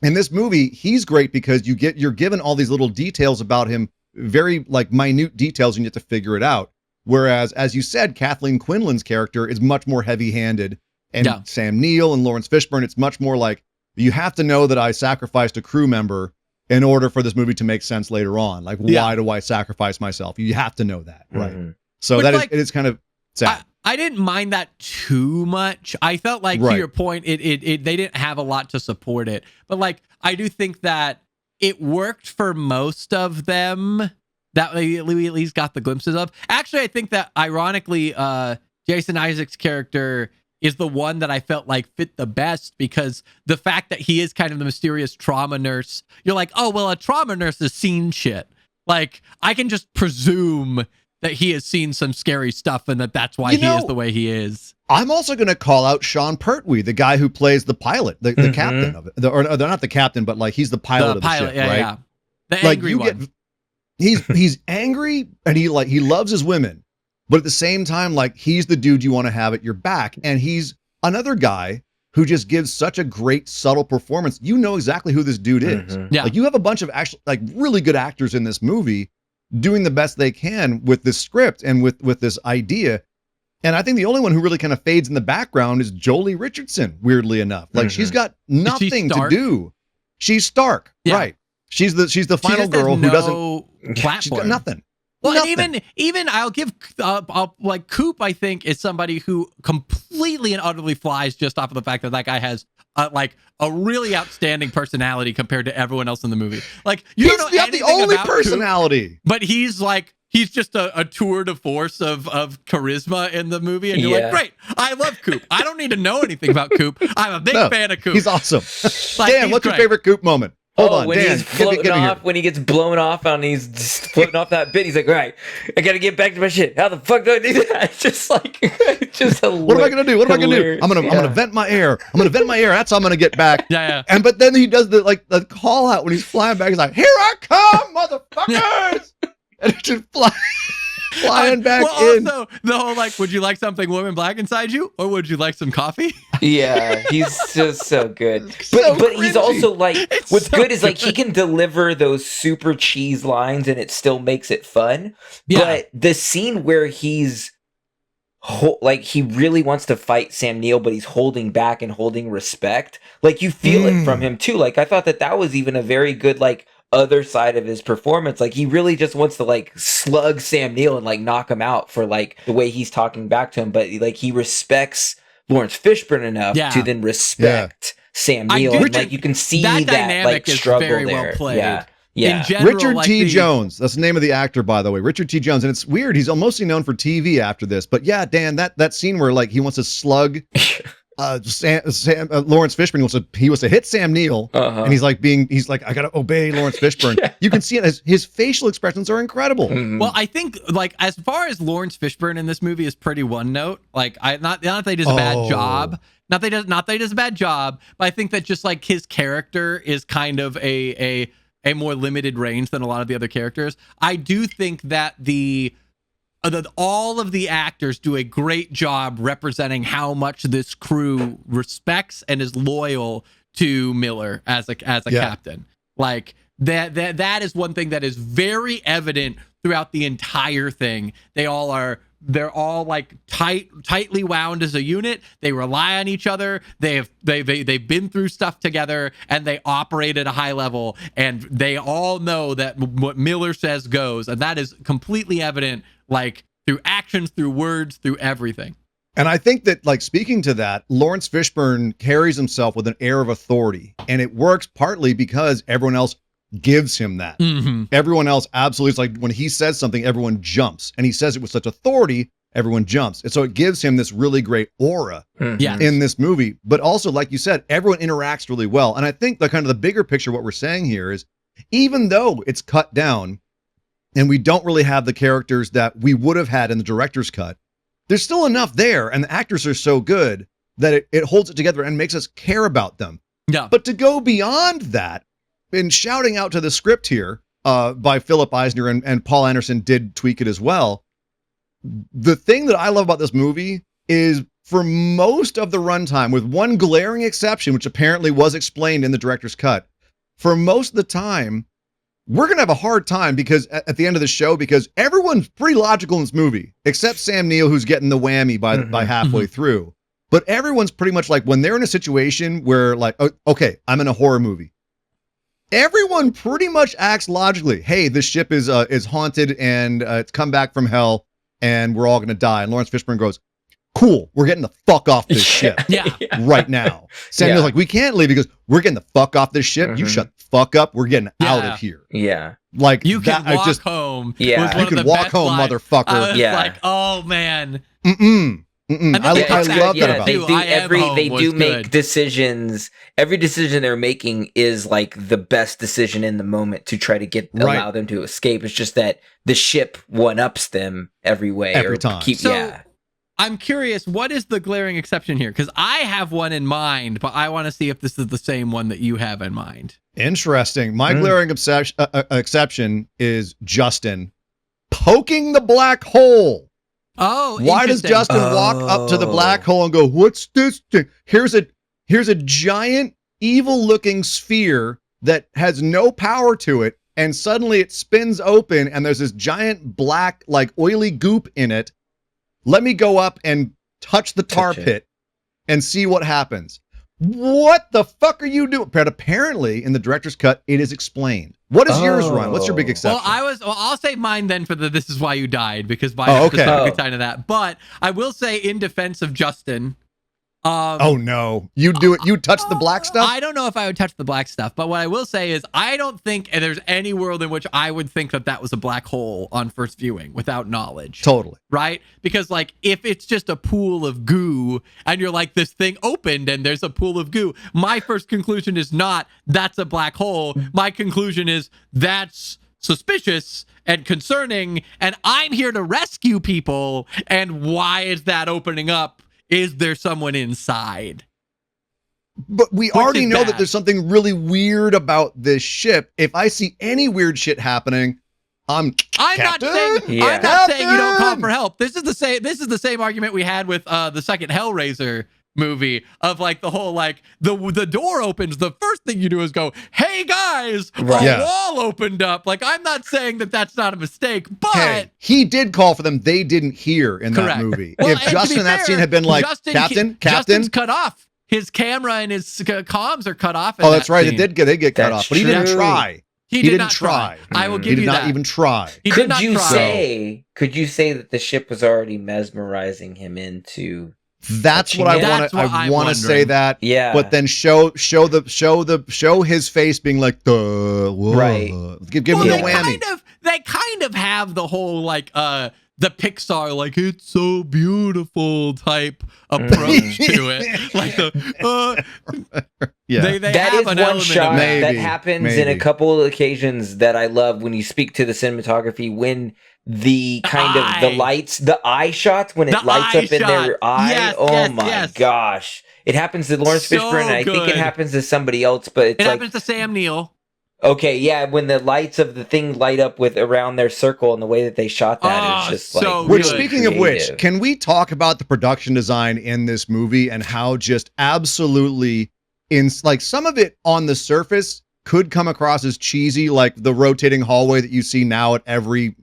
B: in this movie, he's great because you're given all these little details about him, very like minute details, and you have to figure it out. Whereas, as you said, Kathleen Quinlan's character is much more heavy-handed. And Sam Neill and Lawrence Fishburne, it's much more like, you have to know that I sacrificed a crew member in order for this movie to make sense later on. Like, why do I sacrifice myself? You have to know that, right? So that like, it is kind of sad.
C: I didn't mind that too much. I felt like, to your point, they didn't have a lot to support it. But like, I do think that it worked for most of them that we at least got the glimpses of. Actually, I think that ironically, Jason Isaacs' character is the one that I felt like fit the best, because the fact that he is kind of the mysterious trauma nurse, you're like, oh, well, a trauma nurse has seen shit. Like, I can just presume that he has seen some scary stuff and that's why he is the way he is.
B: I'm also going to call out Sean Pertwee, the guy who plays the pilot, the captain of it. Or they're not the captain, but like he's the pilot of the ship, right? Yeah.
C: The angry one.
B: He's angry and he loves his women, but at the same time, like he's the dude you want to have at your back. And he's another guy who just gives such a great subtle performance. You know exactly who this dude is.
C: Yeah.
B: Like you have a bunch of actually like really good actors in this movie doing the best they can with this script and with this idea. And I think the only one who really kind of fades in the background is Jolie Richardson, weirdly enough. Like she's got nothing to do. She's Stark, right? She's the final girl who doesn't
C: platform.
B: She's got nothing.
C: Well, and even I'll give like Coop, I think, is somebody who completely and utterly flies just off of the fact that guy has like a really outstanding personality compared to everyone else in the movie. Like you
B: He's
C: don't know
B: got the
C: anything
B: only
C: about
B: personality.
C: Coop, but he's just a tour de force of charisma in the movie, and you're like, great, I love Coop. I don't need to know anything about Coop. I'm a big fan of Coop.
B: He's awesome.
C: Like,
B: Dan,
C: he's
B: what's
C: great.
B: your favorite Coop moment? Hold on,
D: when
B: Dan.
D: he's floating off, when he gets blown off and he's just floating off that bit, he's like, all right, I gotta get back to my shit. How the fuck do I do that? It's just like, just hilarious.
B: What am I gonna do? What am I gonna do? I'm gonna vent my air. I'm gonna vent my air. That's how I'm gonna get back.
C: Yeah.
B: But then he does the call out when he's flying back. He's like, "Here I come, motherfuckers!" And he just flying back in.
C: Also, the whole like, would you like something warm and black inside you, or would you like some coffee?
D: Yeah, he's just so good.
B: So
D: But he's also like, what's
C: so
D: good is like he can deliver those super cheese lines and it still makes it fun.
C: Yeah.
D: But the scene where he's like he really wants to fight Sam Neill, but he's holding back and holding respect. Like you feel it from him too. Like I thought that was even a very good like other side of his performance. Like he really just wants to like slug Sam Neill and like knock him out for like the way he's talking back to him, but like he respects Lawrence Fishburne enough to then respect Sam Neill. And, like you can see that
C: dynamic
D: like
C: is
D: struggle
C: very
D: there.
C: well played.
D: Yeah.
C: In general,
B: Richard
C: like
B: T. Jones. That's the name of the actor, by the way. Richard T. Jones. And it's weird. He's mostly known for TV after this. But yeah, Dan, that scene where like he wants to slug Lawrence Fishburne, he wants to hit Sam Neill, and he's like, I gotta obey Lawrence Fishburne. You can see it. His facial expressions are incredible.
C: Well, I think like as far as Lawrence Fishburne in this movie is pretty one note. Like not that he does a bad job. Not that he does a bad job, but I think that just like his character is kind of a more limited range than a lot of the other characters. I do think that all of the actors do a great job representing how much this crew respects and is loyal to Miller as a captain. Like that is one thing that is very evident throughout the entire thing. They're all like tightly wound as a unit. They rely on each other. They've been through stuff together, and they operate at a high level, and they all know that what Miller says goes, and that is completely evident, like through actions, through words, through everything.
B: And I think that, like, speaking to that, Lawrence Fishburne carries himself with an air of authority, and it works partly because everyone else gives him that. Everyone else absolutely is like, when he says something, everyone jumps, and he says it with such authority, everyone jumps. And so it gives him this really great aura in this movie. But also, like you said, everyone interacts really well. And I think the kind of the bigger picture, what we're saying here is, even though it's cut down and we don't really have the characters that we would have had in the director's cut, there's still enough there, and the actors are so good that it holds it together and makes us care about them.
C: Yeah.
B: But to go beyond that, in shouting out to the script here by Philip Eisner, and Paul Anderson did tweak it as well, the thing that I love about this movie is, for most of the runtime, with one glaring exception, which apparently was explained in the director's cut, for most of the time, we're going to have a hard time because at the end of the show, because everyone's pretty logical in this movie, except Sam Neill, who's getting the whammy by halfway through. But everyone's pretty much like, when they're in a situation where like, okay, I'm in a horror movie, everyone pretty much acts logically. Hey, this ship is haunted, and it's come back from hell, and we're all going to die. And Lawrence Fishburne goes, cool, we're getting the fuck off this ship right now. Samuel's like, we can't leave. He goes, we're getting the fuck off this ship. You shut the fuck up. We're getting out of here.
D: Yeah.
B: Like,
C: you can walk home.
D: Yeah.
B: You can walk home, motherfucker.
C: I was like, oh man.
B: I love that about it.
D: They do make decisions. Every decision they're making is like the best decision in the moment to try to allow them to escape. It's just that the ship one-ups them every way.
B: Every time.
C: I'm curious, what is the glaring exception here? Because I have one in mind, but I want to see if this is the same one that you have in mind.
B: Interesting. My glaring exception is Justin poking the black hole.
C: Oh,
B: why does Justin walk up to the black hole and go, what's this thing? Here's a giant evil-looking sphere that has no power to it, and suddenly it spins open, and there's this giant black, like, oily goop in it. Let me go up and touch the tar pit and see what happens. What the fuck are you doing? But apparently, in the director's cut, it is explained. What is yours, Ron? What's your big exception?
C: I'll say mine then for the "This Is Why You Died" because mine is specifically tied to that. But I will say, in defense of Justin,
B: Oh no, you do it. You touch the black stuff.
C: I don't know if I would touch the black stuff, but what I will say is I don't think there's any world in which I would think that was a black hole on first viewing without knowledge.
B: Totally.
C: Right? Because like if it's just a pool of goo and you're like this thing opened and there's a pool of goo, my first conclusion is not that's a black hole. My conclusion is that's suspicious and concerning and I'm here to rescue people. And why is that opening up? Is there someone inside?
B: But we already know that there's something really weird about this ship. If I see any weird shit happening, I'm
C: not saying you don't call for help. This is the same argument we had with the second Hellraiser movie of like the whole like the door opens, the first thing you do is go, hey guys, a wall opened up. Like I'm not saying that that's not a mistake, but
B: hey, he did call for them. They didn't hear in that movie.
C: Well,
B: if Justin in that scene had been like, Captain,
C: Justin's cut off. His camera and his comms are cut off.
B: Oh, that's right. They get cut off, but he didn't try.
C: He did not try. I will give you that.
B: He did not even try.
D: Could you say that the ship was already mesmerizing him into?
B: That's what I want to say that.
D: Yeah.
B: But then show his face being like
D: right.
B: Give him the whammy.
C: They kind of have the whole like the Pixar like it's so beautiful type approach to it. Like they
D: that
C: have
D: is
C: an
D: one shot that happens in a couple of occasions that I love when you speak to the cinematography when the kind of the lights, the eye shots when it lights up in their eye. Yes, gosh. It happens to Lawrence Fishburne, and I think it happens to somebody else, but it
C: happens to Sam Neill.
D: Okay, yeah, when the lights of the thing light up with around their circle and the way that they shot that is just
C: so
D: like
B: which speaking of which, can we talk about the production design in this movie and how just absolutely like some of it on the surface could come across as cheesy, like the rotating hallway that you see now at every,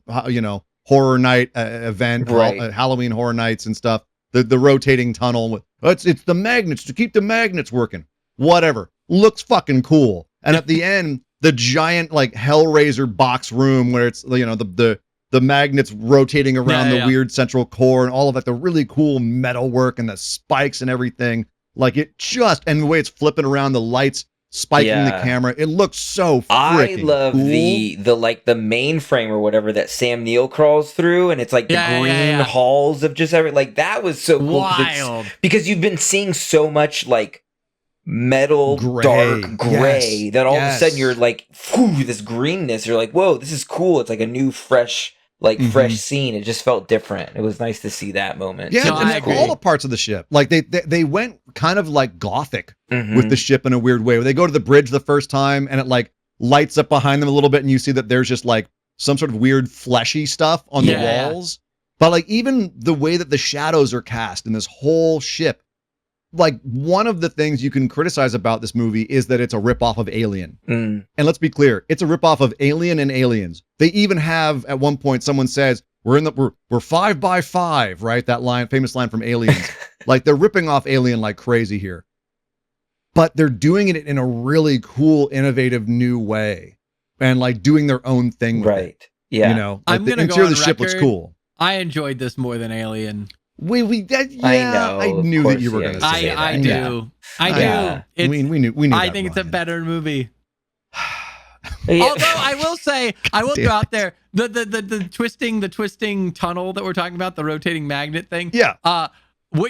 B: horror night event,
D: right.
B: Halloween horror nights and stuff. The rotating tunnel with it's the magnets to keep the magnets working. Whatever, looks fucking cool. And at the end, the giant like Hellraiser box room where it's the magnets rotating around the weird central core and all of that, the really cool metal work and the spikes and everything. Like it just and the way it's flipping around the lights. Spiking the camera, it looks so freaking
D: I love
B: cool.
D: the the mainframe or whatever that Sam Neill crawls through, and it's like the green halls of just everything. Like that was so cool because you've been seeing so much like metal, dark gray that all of a sudden you're like, whew, this greenness. You're like, whoa, this is cool. It's like a new fresh scene. It just felt different. It was nice to see that moment.
B: Yeah, and all the parts of the ship. Like they went kind of like gothic with the ship in a weird way. Where they go to the bridge the first time and it like lights up behind them a little bit and you see that there's just like some sort of weird fleshy stuff on the walls. But like even the way that the shadows are cast in this whole ship, like one of the things you can criticize about this movie is that it's a ripoff of Alien. And let's be clear, it's a ripoff of Alien and Aliens. They even have at one point someone says we're 5x5, right? That famous line from Aliens. Like they're ripping off Alien like crazy here, but they're doing it in a really cool, innovative new way, and like doing their own thing with it.
C: Yeah,
B: like the interior of the ship looks cool.
C: I enjoyed this more than Alien.
B: I knew that you were going to say that.
C: I do.
B: We knew.
C: I think it's a better movie. Although I will say, I will throw out there the twisting tunnel that we're talking about, the rotating magnet thing.
B: Yeah.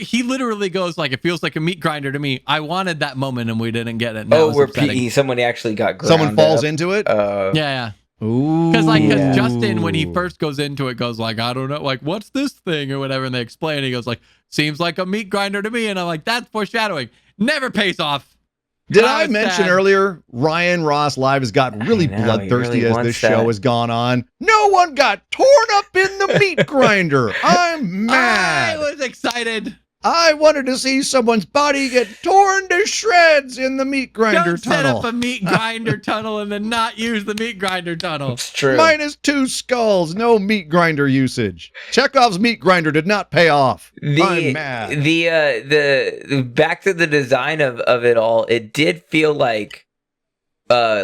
C: He literally goes like, it feels like a meat grinder to me. I wanted that moment and we didn't get it.
D: Where someone actually got ground
B: someone falls
D: up.
B: into it.
C: Yeah. Because Justin, when he first goes into it, goes like, I don't know, like what's this thing or whatever, and they explain. He goes like, seems like a meat grinder to me, and I'm like, that's foreshadowing. Never pays off.
B: Did I mention earlier Ryan Ross Live has gotten really bloodthirsty as this show has gone on? No one got torn up in the meat grinder. I'm mad.
C: I was excited.
B: I wanted to see someone's body get torn to shreds in the meat grinder tunnel.
C: Don't set up a meat grinder tunnel and then not use the meat grinder tunnel.
D: It's true.
B: -2 skulls, no meat grinder usage. Chekhov's meat grinder did not pay off. I'm mad.
D: The back to the design of it all, it did feel like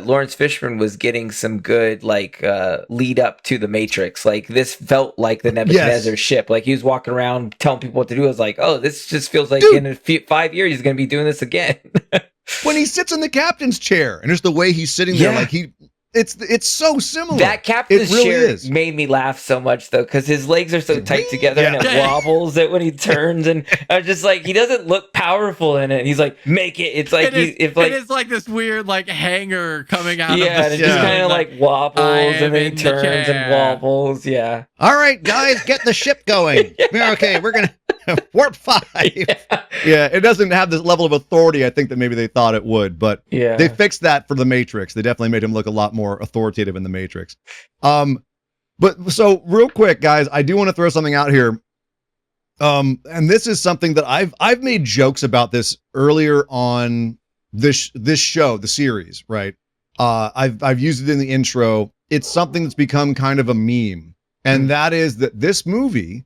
D: Lawrence Fishburne was getting some good like lead up to the Matrix. Like this felt like the Nebuchadnezzar ship. Like he was walking around telling people what to do. I was like, oh, this just feels like in 5 years he's gonna be doing this again.
B: When he sits in the captain's chair and just the way he's sitting there, like it's so similar.
D: That captain's
B: really
D: chair
B: is.
D: made me laugh so much though, because his legs are so tight together and it wobbles it when he turns, and I was just like, he doesn't look powerful in it. He's like, make it. It's like
C: it is like this weird like hanger coming out.
D: Yeah,
C: of the
D: and it just kind of like wobbles, and then he turns and wobbles. Yeah.
B: All right, guys, get the ship going. Okay, we're gonna warp 5. Yeah, it doesn't have this level of authority I think that maybe they thought it would, but they fixed that for the Matrix. They definitely made him look a lot more authoritative in the Matrix. But so real quick, guys, I do want to throw something out here. And this is something that I've made jokes about this earlier on this show, the series, right? I've used it in the intro. It's something that's become kind of a meme, and that is that this movie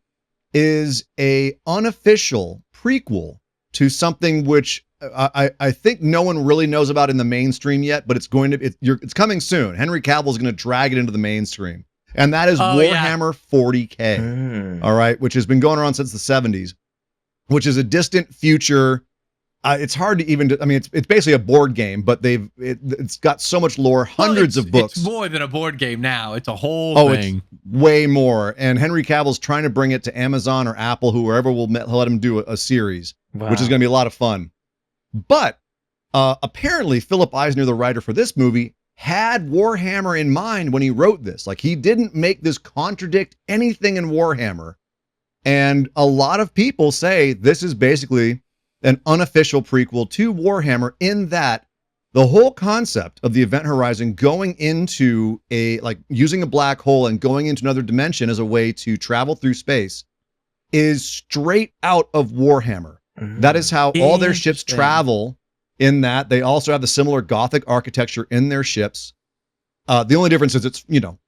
B: is a unofficial prequel to something which I think no one really knows about in the mainstream yet, but it's coming soon. Henry Cavill is going to drag it into the mainstream, and that is Warhammer 40K. All right, which has been going around since the 70s, which is a distant future. It's hard to even. I mean, it's basically a board game, but it's got so much lore, hundreds of books.
C: It's more than a board game now. It's a whole thing.
B: It's way more. And Henry Cavill's trying to bring it to Amazon or Apple, whoever will let him do a series, which is going to be a lot of fun. But apparently, Philip Eisner, the writer for this movie, had Warhammer in mind when he wrote this. Like, he didn't make this contradict anything in Warhammer. And a lot of people say this is basically an unofficial prequel to Warhammer, in that the whole concept of the event horizon going into using a black hole and going into another dimension as a way to travel through space is straight out of Warhammer. That is how all their ships travel, in that they also have the similar Gothic architecture in their ships. The only difference is it's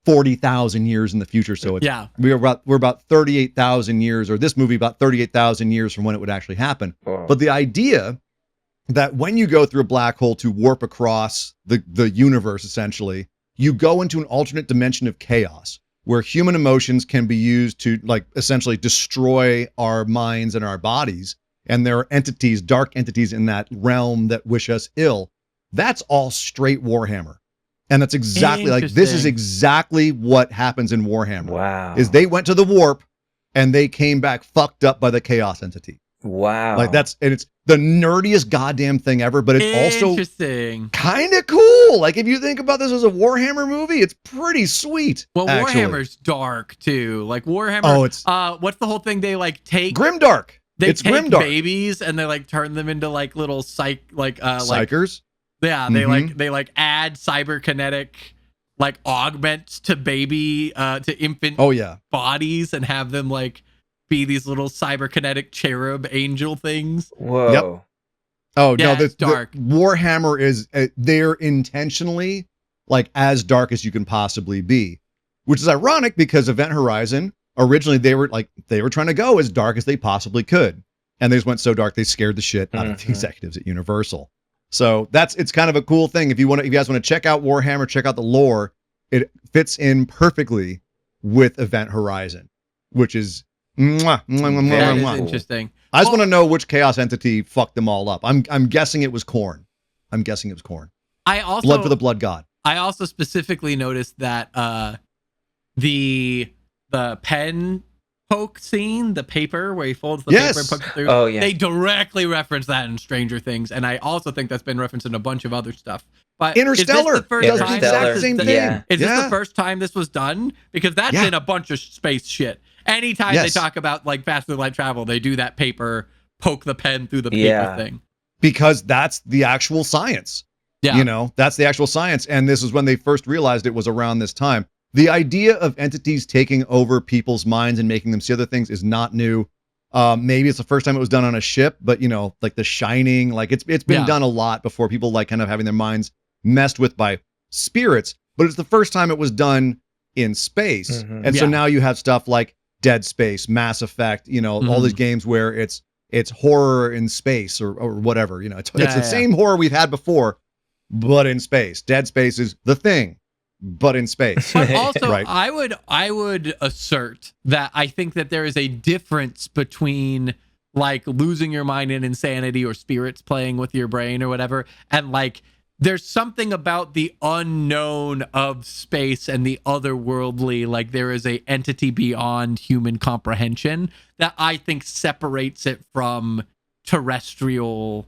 B: 40,000 years in the future, so it's we're about 38,000 years, or this movie about 38,000 years from when it would actually happen. But the idea that when you go through a black hole to warp across the universe, essentially, you go into an alternate dimension of chaos where human emotions can be used to essentially destroy our minds and our bodies, and there are entities, dark entities in that realm that wish us ill. That's all straight Warhammer. And that's exactly this is exactly what happens in Warhammer.
D: Wow.
B: Is they went to the warp and they came back fucked up by the chaos entity.
D: Wow.
B: It's the nerdiest goddamn thing ever, but it's also kind of cool. Like, if you think about this as a Warhammer movie, it's pretty sweet.
C: Well,
B: actually.
C: Warhammer's dark too. Like Warhammer.
B: Oh, it's
C: what's the whole thing? They take
B: Grimdark.
C: It's take Grimdark. Babies and they turn them into little psychers. Yeah, they add cyberkinetic augments to baby to infant bodies and have them be these little cyberkinetic cherub angel things.
D: Whoa.
B: Yep. Oh
C: yeah,
B: no,
C: it's dark.
B: The Warhammer is they're intentionally as dark as you can possibly be, which is ironic because Event Horizon originally they were trying to go as dark as they possibly could, and they just went so dark they scared the shit out of the executives at Universal. So it's kind of a cool thing. If you guys want to check out Warhammer, check out the lore, it fits in perfectly with Event Horizon, which is
C: that is interesting.
B: I just want to know which chaos entity fucked them all up. I'm guessing it was Korn.
C: I also
B: blood for the blood god.
C: I also specifically noticed that the pen poke scene, the paper where he folds the paper and pokes it through.
D: Oh yeah.
C: They directly reference that in Stranger Things, and I also think that's been referenced in a bunch of other stuff. But
B: Interstellar
C: does the exact
B: same thing.
C: Is this the first time this was done? Because that's in a bunch of space shit. Anytime they talk about faster light travel, they do that paper poke the pen through the paper thing.
B: Because that's the actual science. Yeah. That's the actual science. And this is when they first realized it was around this time. The idea of entities taking over people's minds and making them see other things is not new. Maybe it's the first time it was done on a ship, but The Shining, it's been done a lot before. People kind of having their minds messed with by spirits, but it's the first time it was done in space. And so now you have stuff like Dead Space, Mass Effect, all these games where it's horror in space or whatever. It's the same horror we've had before, but in space. Dead Space is The Thing, but in space.
C: But also,
B: Right.
C: I would assert that I think that there is a difference between like losing your mind in insanity or spirits playing with your brain or whatever, and like there's something about the unknown of space and the otherworldly, like there is a entity beyond human comprehension that I think separates it from terrestrial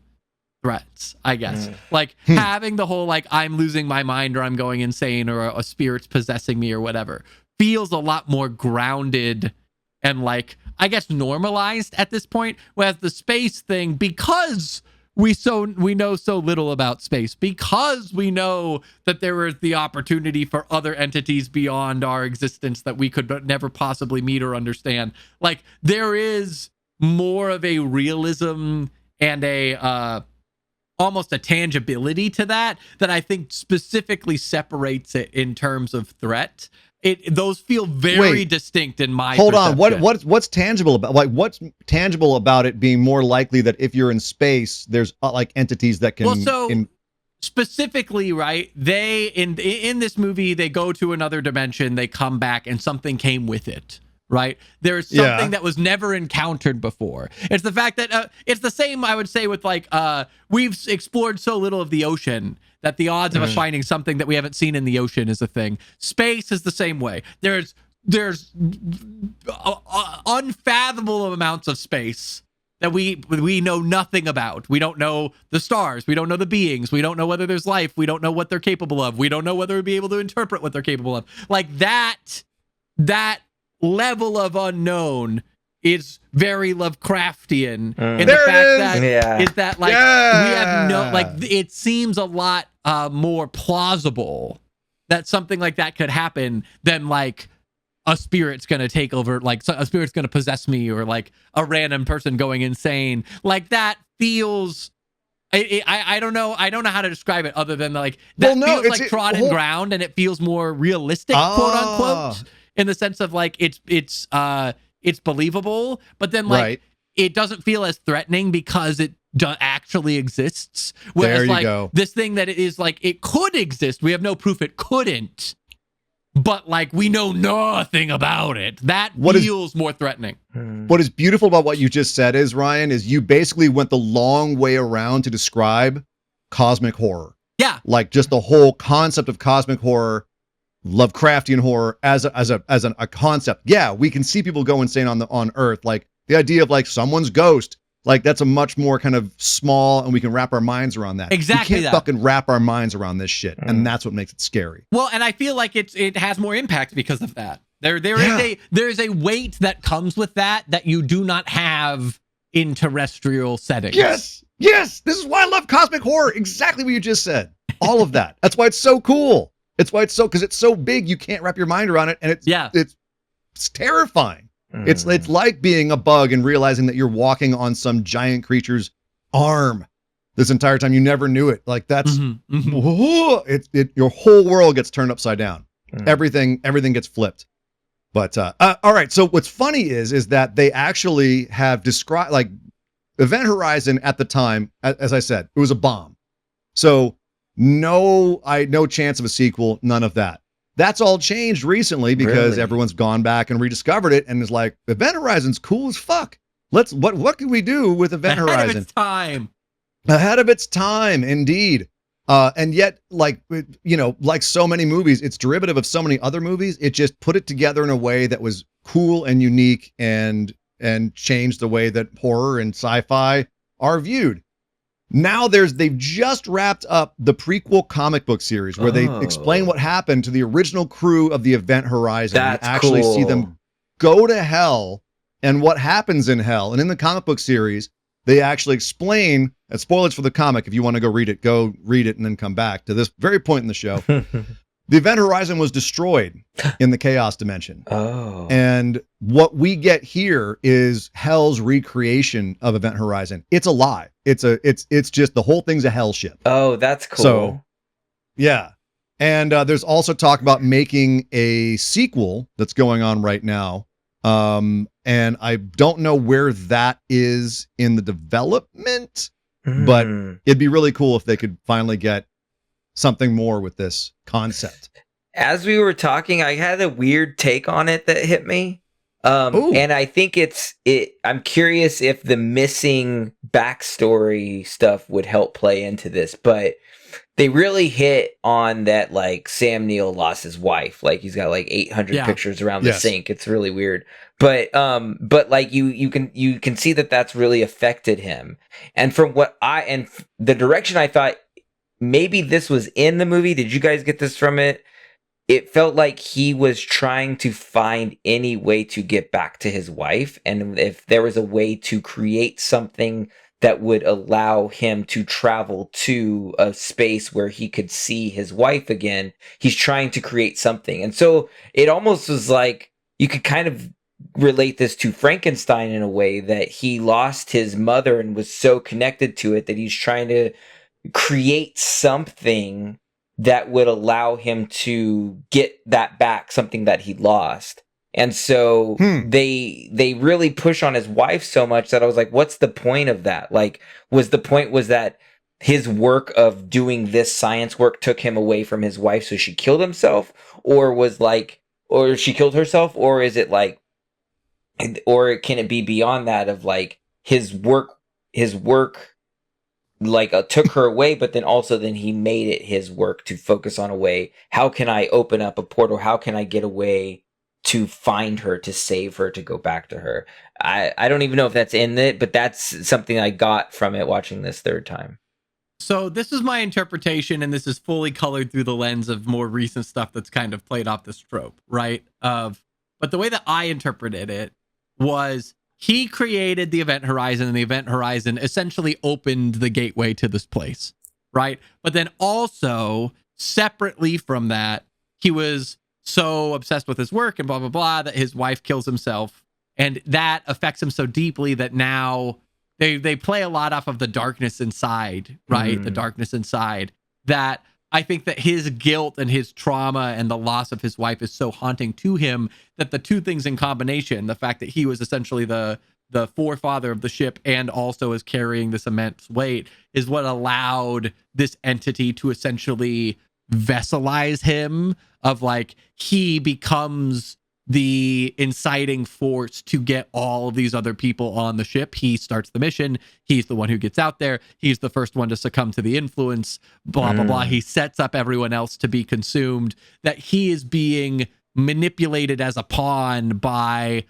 C: threats, I guess. Like having the whole like I'm losing my mind or I'm going insane or a spirit's possessing me or whatever feels a lot more grounded and like I guess normalized at this point. Whereas the space thing, because we know so little about space, because we know that there is the opportunity for other entities beyond our existence that we could never possibly meet or understand. Like there is more of a realism and a almost a tangibility to that I think specifically separates it in terms of threat. Those feel very distinct in my perception.
B: Hold on. What's tangible about what's tangible about it being more likely that if you're in space, there's like entities that can.
C: Well, so specifically, right? They in this movie, they go to another dimension, they come back, and something came with it. Right? There's something that was never encountered before. It's the fact that it's the same, I would say, with like we've explored so little of the ocean that the odds of us finding something that we haven't seen in the ocean is a thing. Space is the same way. There's unfathomable amounts of space that we know nothing about. We don't know the stars. We don't know the beings. We don't know whether there's life. We don't know what they're capable of. We don't know whether we'll be able to interpret what they're capable of. Like that level of unknown is very Lovecraftian in the fact that is that like we have no like it seems a lot more plausible that something like that could happen than like a spirit's gonna take over, like a spirit's gonna possess me, or like a random person going insane. Like that feels I don't know how to describe it other than like that feels like trodden ground, and it feels more realistic, quote unquote, in the sense of like it's believable, but then like it doesn't feel as threatening because it actually exists. Whereas like this thing that it is like it could exist, we have no proof it couldn't, but like we know nothing about it. That feels more threatening.
B: What is beautiful about what you just said is, Ryan, is you basically went the long way around to describe cosmic horror.
C: Yeah,
B: like just the whole concept of cosmic horror, Lovecraftian horror as a concept. Yeah, we can see people go insane on Earth. Like the idea of like someone's ghost, like that's a much more kind of small, and we can wrap our minds around that.
C: Exactly,
B: we can't fucking wrap our minds around this shit, and that's what makes it scary.
C: Well, and I feel like it has more impact because of that. There is a weight that comes with that you do not have in terrestrial settings.
B: Yes. This is why I love cosmic horror. Exactly what you just said. All of that. That's why it's so cool. It's why because it's so big, you can't wrap your mind around it, and it's terrifying. It's like being a bug and realizing that you're walking on some giant creature's arm this entire time. You never knew it. Like that's your whole world gets turned upside down. Everything gets flipped. But all right. So what's funny is that they actually have described like Event Horizon at the time, as I said, it was a bomb. So no chance of a sequel, none of that. That's all changed recently because everyone's gone back and rediscovered it and is like, Event Horizon's cool as fuck. What can we do with Event Horizon? Ahead of its time, indeed. And yet, like, like so many movies, it's derivative of so many other movies. It just put it together in a way that was cool and unique and changed the way that horror and sci-fi are viewed. Now they've just wrapped up the prequel comic book series where they explain what happened to the original crew of the Event Horizon.
D: That's
B: you actually
D: cool.
B: see them go to hell and what happens in hell. And in the comic book series, they actually explain, and spoilers for the comic, if you want to go read it and then come back to this very point in the show. The Event Horizon was destroyed in the Chaos Dimension.
D: Oh.
B: And what we get here is Hell's recreation of Event Horizon. It's a lie. It's just the whole thing's a hell ship.
D: Oh, that's cool.
B: So, yeah. And there's also talk about making a sequel that's going on right now. And I don't know where that is in the development, but it'd be really cool if they could finally get something more with this concept.
D: As we were talking, I had a weird take on it that hit me. And I think I'm curious if the missing backstory stuff would help play into this, but they really hit on that, like, Sam Neill lost his wife. Like, he's got like 800 pictures around the sink. It's really weird. But like you can see that that's really affected him. And from the direction I thought maybe this was in the movie. Did you guys get this from it? It felt like he was trying to find any way to get back to his wife. And if there was a way to create something that would allow him to travel to a space where he could see his wife again, he's trying to create something. And so it almost was like you could kind of relate this to Frankenstein in a way, that he lost his mother and was so connected to it that he's trying to create something that would allow him to get that back, something that he lost. And so they really push on his wife so much that I was like, what's the point of that? Like, was that his work of doing this science work took him away from his wife, so she killed himself? Or she killed herself? Or is it like, or can it be beyond that, of like his work like took her away, but then he made it his work to focus on a way, how can I open up a portal? How can I get away to find her, to save her, to go back to her? I don't even know if that's in it, but that's something I got from it watching this third time.
C: So this is my interpretation, and this is fully colored through the lens of more recent stuff that's kind of played off this trope, right? But the way that I interpreted it was, he created the event horizon, and the event horizon essentially opened the gateway to this place, right? But then also, separately from that, he was so obsessed with his work and blah, blah, blah, that his wife kills himself. And that affects him so deeply that now they play a lot off of the darkness inside, right? The darkness inside, that I think that his guilt and his trauma and the loss of his wife is so haunting to him that the two things in combination, the fact that he was essentially the forefather of the ship and also is carrying this immense weight, is what allowed this entity to essentially vesselize him, of like, he becomes the inciting force to get all of these other people on the ship. He starts the mission. He's the one who gets out there. He's the first one to succumb to the influence, blah, blah, blah. He sets up everyone else to be consumed, that he is being manipulated as a pawn by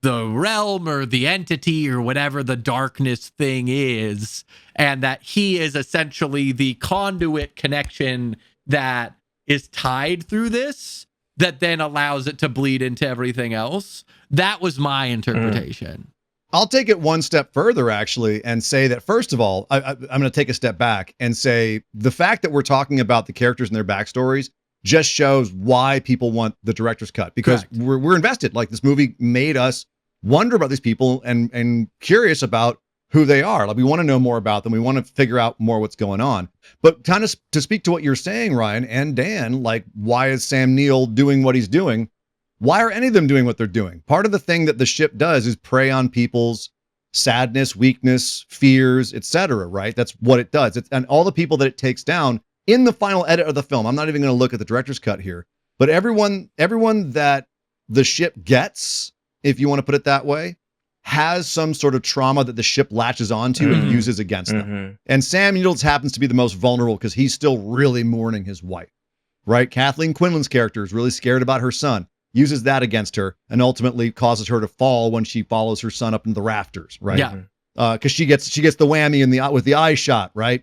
C: the realm or the entity or whatever the darkness thing is. And that he is essentially the conduit connection that is tied through this, that then allows it to bleed into everything else. That was my interpretation.
B: I'll take it one step further, actually, and say that, first of all, I'm going to take a step back and say the fact that we're talking about the characters and their backstories just shows why people want the director's cut, because we're invested. Like, this movie made us wonder about these people and curious about who they are. Like, we want to know more about them. We want to figure out more what's going on. But kind of to speak to what you're saying, Ryan and Dan, like, why is Sam Neill doing what he's doing? Why are any of them doing what they're doing? Part of the thing that the ship does is prey on people's sadness, weakness, fears, etc., right? That's what it does. And all the people that it takes down in the final edit of the film, I'm not even going to look at the director's cut here, but everyone that the ship gets, if you want to put it that way, has some sort of trauma that the ship latches onto and uses against them. And Sam Neill happens to be the most vulnerable because he's still really mourning his wife, right? Kathleen Quinlan's character is really scared about her son, uses that against her, and ultimately causes her to fall when she follows her son up into the rafters, right?
C: Yeah.
B: Because she gets the whammy in the with the eye shot, right?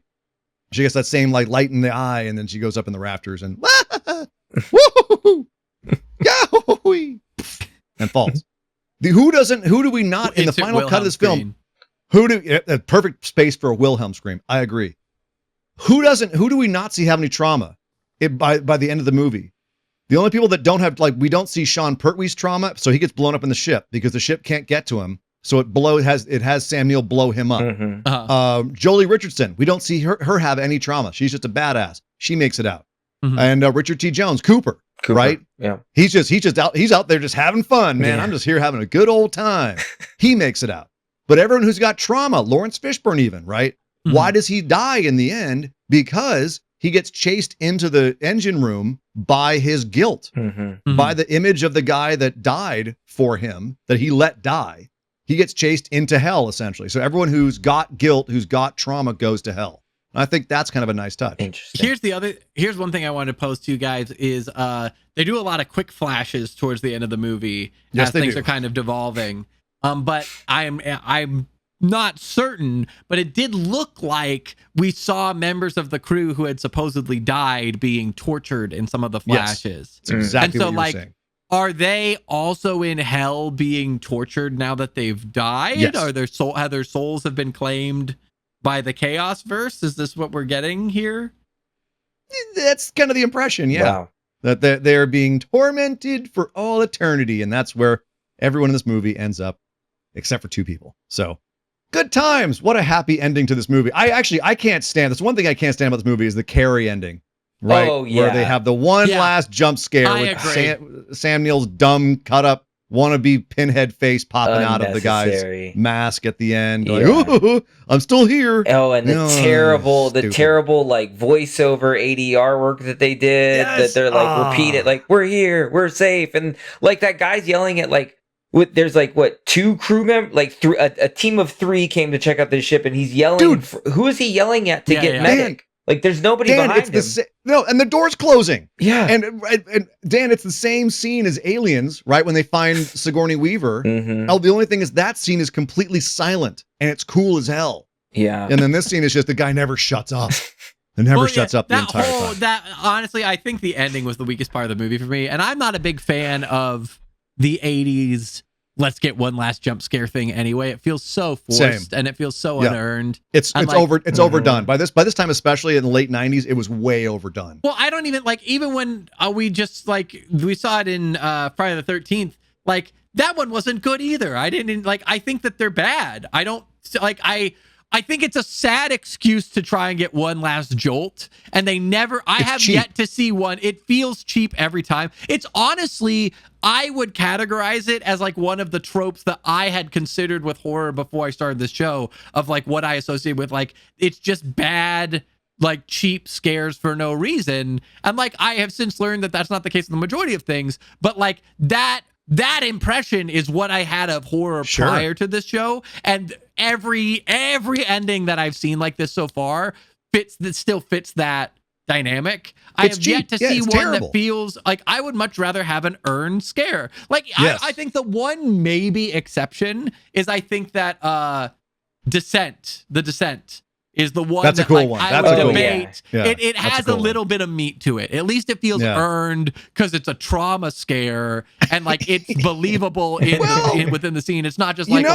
B: She gets that same like light in the eye, and then she goes up in the rafters and woo-hoo-hoo, yahoo-hoo, and falls. Who do we not in the final cut of this film? A perfect space for a Wilhelm scream. I agree. Who do we not see have any trauma by the end of the movie? The only people that don't have, like, we don't see Sean Pertwee's trauma, so he gets blown up in the ship because the ship can't get to him. So it has Sam Neill blow him up. Jolie Richardson, we don't see her have any trauma. She's just a badass. She makes it out. And Richard T. Jones, Cooper, right?
D: Yeah.
B: He's out there just having fun, man. Yeah. I'm just here having a good old time. He makes it out. But everyone who's got trauma, Lawrence Fishburne even, right? Why does he die in the end? Because he gets chased into the engine room by his guilt,
D: Mm-hmm.
B: by the image of the guy that died for him, that he let die. He gets chased into hell, essentially. So everyone who's got guilt, who's got trauma, goes to hell. And I think that's kind of a nice touch.
D: Interesting.
C: Here's one thing I wanted to pose to you guys is they do a lot of quick flashes towards the end of the movie
B: Yes,
C: as
B: they
C: things
B: do.
C: are kind of devolving. But I'm not certain, but it did look like we saw members of the crew who had supposedly died being tortured in some of the
B: Yes.
C: flashes.
B: It's exactly
C: And so,
B: what you're
C: like,
B: saying.
C: are they also in hell being tortured now that they've died?
B: Yes.
C: Are their souls have been claimed by the Chaos Verse? Is this what we're getting here?
B: That's kind of the impression, yeah.
D: Wow.
B: That they're being tormented for all eternity. And that's where everyone in this movie ends up, except for two people. So good times. What a happy ending to this movie. I can't stand this. One thing I can't stand about this movie is the Carrie ending. Right?
D: Oh, yeah.
B: Where they have the one
C: Yeah.
B: last jump scare
C: I
B: with
C: agree.
B: Sam Neill's dumb cut up wannabe pinhead face popping out of the guy's
D: Unnecessary.
B: mask at the end. Like,
D: Yeah.
B: ooh, I'm still here.
D: Oh, and the
B: Stupid.
D: terrible like voiceover ADR work that they did.
B: Yes.
D: That they're like repeat it, like we're here, we're safe, and like that guy's yelling at like. There's like what 2 crew members, like a team of 3 came to check out the ship, and he's yelling.
B: Dude.
D: Who is he yelling at to
C: Yeah,
D: get
C: yeah.
D: medic? Like there's nobody
B: Dan,
D: behind
B: it's
D: him.
B: no, and the door's closing.
D: Yeah.
B: And Dan, it's the same scene as Aliens, right? When they find Sigourney Weaver.
D: Mhm.
B: Oh, the only thing is that scene is completely silent and it's cool as hell.
D: Yeah.
B: And then this scene is just the guy never shuts up. It never shuts up the entire time.
C: That honestly, I think the ending was the weakest part of the movie for me, and I'm not a big fan of the 80s. Let's get one last jump scare thing anyway. It feels so forced and it feels so
B: Yeah.
C: unearned.
B: It's
C: I'm like-
B: overdone. By this time, especially in the late 90s, it was way overdone.
C: Well, I don't even like, even when we just like, we saw it in Friday the 13th, like that one wasn't good either. I didn't like, I think that they're bad. I don't like, I think it's a sad excuse to try and get one last jolt, and they never. I
B: It's
C: have
B: cheap.
C: yet to see one. It feels cheap every time. It's honestly, I would categorize it as like one of the tropes that I had considered with horror before I started this show, of like what I associate with like it's just bad, like cheap scares for no reason. And like I have since learned that that's not the case in the majority of things, but like that impression is what I had of horror
B: Sure.
C: prior to this show, and every ending that I've seen like this so far still fits that dynamic. I
B: It's
C: have yet
B: cheap.
C: to
B: Yeah,
C: see
B: it's
C: one
B: terrible.
C: that feels like I would much rather have an earned scare. Like
B: Yes.
C: I think the one maybe exception is I think that The Descent is the one
B: That's a
C: that,
B: cool
C: like,
B: one.
C: I
B: That's
C: would
B: a cool
C: debate.
B: one. Yeah,
C: It
B: that's a
C: has
B: cool
C: a
B: one.
C: little bit of meat to it. At least it feels
B: Yeah.
C: earned because it's a trauma scare and like it's believable within the scene. It's not just like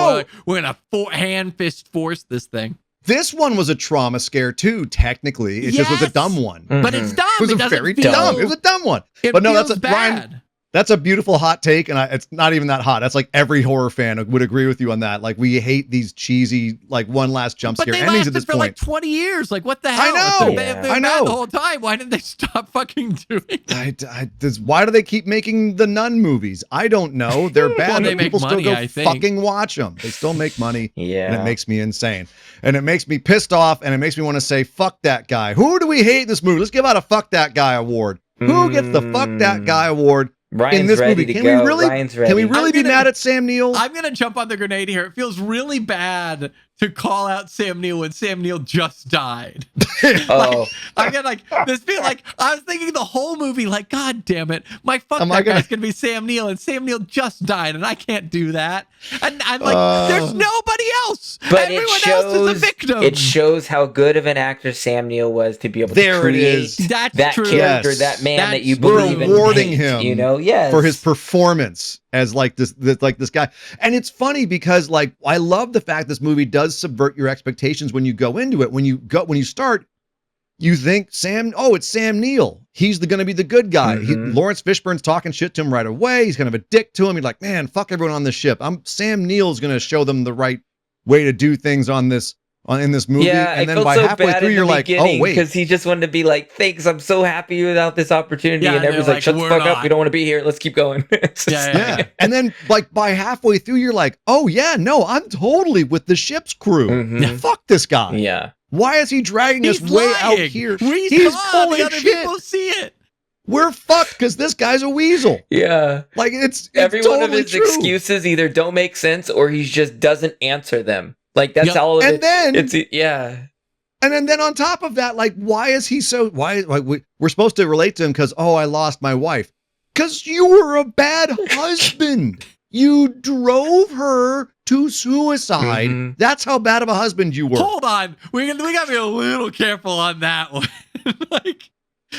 C: we're gonna hand fist force this thing.
B: This one was a trauma scare too, technically. It just was a
C: Yes.
B: dumb one.
C: But it's dumb.
B: It was
C: It
B: a
C: doesn't
B: very
C: feel
B: dumb. It was a dumb one.
C: It
B: But no,
C: feels
B: that's
C: bad.
B: Ryan, that's a beautiful hot take, and it's not even that hot. That's like every horror fan would agree with you on that. Like we hate these cheesy, like one last jump
C: But
B: scare
C: they
B: endings
C: lasted
B: at this
C: for
B: point.
C: like 20 years. Like, what the hell?
B: I know.
C: If they're
B: I
C: bad
B: know.
C: the whole time, why didn't they stop fucking doing it?
B: Why do they keep making the Nun movies? I don't know. They're bad.
C: Well, they
B: but people
C: make money,
B: still go
C: I think.
B: fucking watch them. They still make money.
D: Yeah.
B: And it makes me insane. And it makes me pissed off, and it makes me want to say, fuck that guy. Who do we hate in this movie? Let's give out a fuck that guy award. Who gets the fuck that guy award
D: Ryan's
B: in this
D: ready
B: movie?
D: to
B: Can
D: go.
B: we really,
D: Ryan's ready.
B: can we really
C: I'm
B: be
C: gonna-
B: mad at Sam Neill?
C: I'm going to jump on the grenade here. It feels really bad to call out Sam Neill when Sam Neill just died.
D: Oh,
C: I get like this feel like I was thinking the whole movie, like, God damn it, my fuck
B: Am
C: that
B: I gonna-
C: guy's gonna be Sam Neill, and Sam Neill just died, and I can't do that. And I'm like, there's nobody else.
D: but
C: Everyone
D: it
C: else is a
D: shows
C: victim.
D: it shows how good of an actor Sam Neill was to be able
B: There
D: to
B: it
D: create
B: is.
C: That's
D: that
C: true.
D: character,
B: Yes.
D: that man that you
C: That's true.
D: believe in.
B: We're awarding
D: hate,
B: him
D: you know, yes,
B: for his performance as like this guy. And it's funny because like I love the fact this movie does subvert your expectations when you go into it. When you start, you think it's Sam Neill. He's going to be the good guy.
D: Mhm.
B: Lawrence Fishburne's talking shit to him right away. He's kind of a dick to him. He's like, man, fuck everyone on this ship. Sam Neill's going to show them the right way to do things in this movie.
D: Yeah,
B: and
D: I
B: then
D: felt
B: by
D: so
B: halfway
D: bad
B: through,
D: in
B: you're
D: the
B: like, oh
D: beginning
B: wait.
D: because he just wanted to be like, thanks, I'm so happy without this opportunity,
C: Yeah,
D: and
C: and
D: everyone's
C: they're
D: like, shut
C: like,
D: the
C: "We're
D: fuck up,
C: not."
D: we don't want to be here, let's keep going. It's just-
B: Yeah. And then like by halfway through, you're like, oh yeah, no, I'm totally with the ship's crew.
D: Mhm.
B: Fuck this guy.
D: yeah.
B: Why is he dragging us
C: He's
B: way out
C: lying.
B: here?
C: We
B: He's
C: saw
B: full
C: the
B: of
C: other
B: shit.
C: people see it.
B: We're fucked because this guy's a weasel.
D: Yeah.
B: Like it's
D: Every
B: totally
D: one of his
B: true.
D: excuses either don't make sense or he just doesn't answer them. Like that's
C: Yep.
D: all of
B: And
D: it.
B: then-
D: It's yeah.
B: And then on top of that, like, why is he so? Why? Like, we're supposed to relate to him because I lost my wife. Because you were a bad husband. You drove her to suicide.
D: Mhm.
B: That's how bad of a husband you were.
C: Hold on. We got to be a little careful on that one. Like,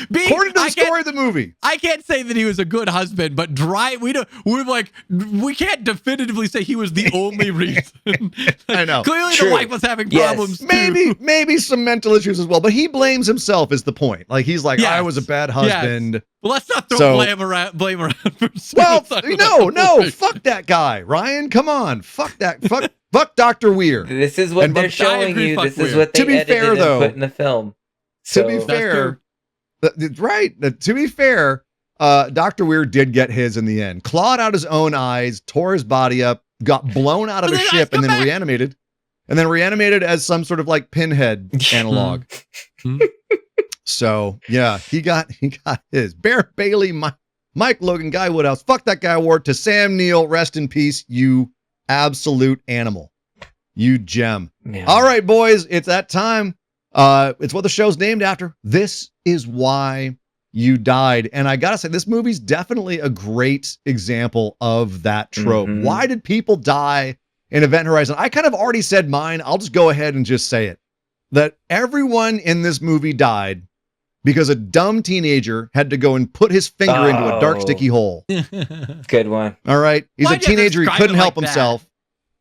B: According to the story of the movie.
C: I can't say that he was a good husband, but we can't definitively say he was the only reason.
B: I know.
C: Clearly
D: True.
C: the wife was having
D: Yes.
C: problems too.
B: Maybe some mental issues as well, but he blames himself is the point. Like he's like,
C: Yes.
B: I was a bad husband.
C: Well, let's not throw
B: So-
C: blame around for
B: Well,
C: suicide.
B: no, fuck that guy, Ryan. Come on, fuck that, fuck Dr. Weir.
D: This is what
B: And-
D: they're
B: I
D: showing
C: agree,
D: you.
C: fuck
D: This is
C: weird.
D: what they
B: To be
D: edited
B: fair,
D: and
B: though-
D: put in the film.
B: To be
D: So-
B: fair, right? To be fair, Dr. Weir did get his in the end. Clawed out his own eyes, tore his body up, got blown out of
C: But
B: a
C: then
B: ship,
C: come
B: and then
C: back.
B: reanimated. And then reanimated as some sort of like pinhead analog.
C: Hmm.
B: So yeah, he got his. Bear Bailey, Mike Logan, Guy Woodhouse. Fuck that guy award to Sam Neill. Rest in peace, you absolute animal. You gem.
D: Yeah.
B: All right, boys, it's that time. It's what the show's named after. This is why you died. And I gotta say, this movie's definitely a great example of that trope.
D: Mhm.
B: Why did people die in Event Horizon? I kind of already said mine. I'll just go ahead and just say it. That everyone in this movie died because a dumb teenager had to go and put his finger into a dark,
D: Oh.
B: sticky hole.
D: Good one.
B: All right. He's
C: Why'd
B: a
C: you have to
B: teenager. He
C: describe
B: couldn't
C: it
B: help
C: like that?
B: himself.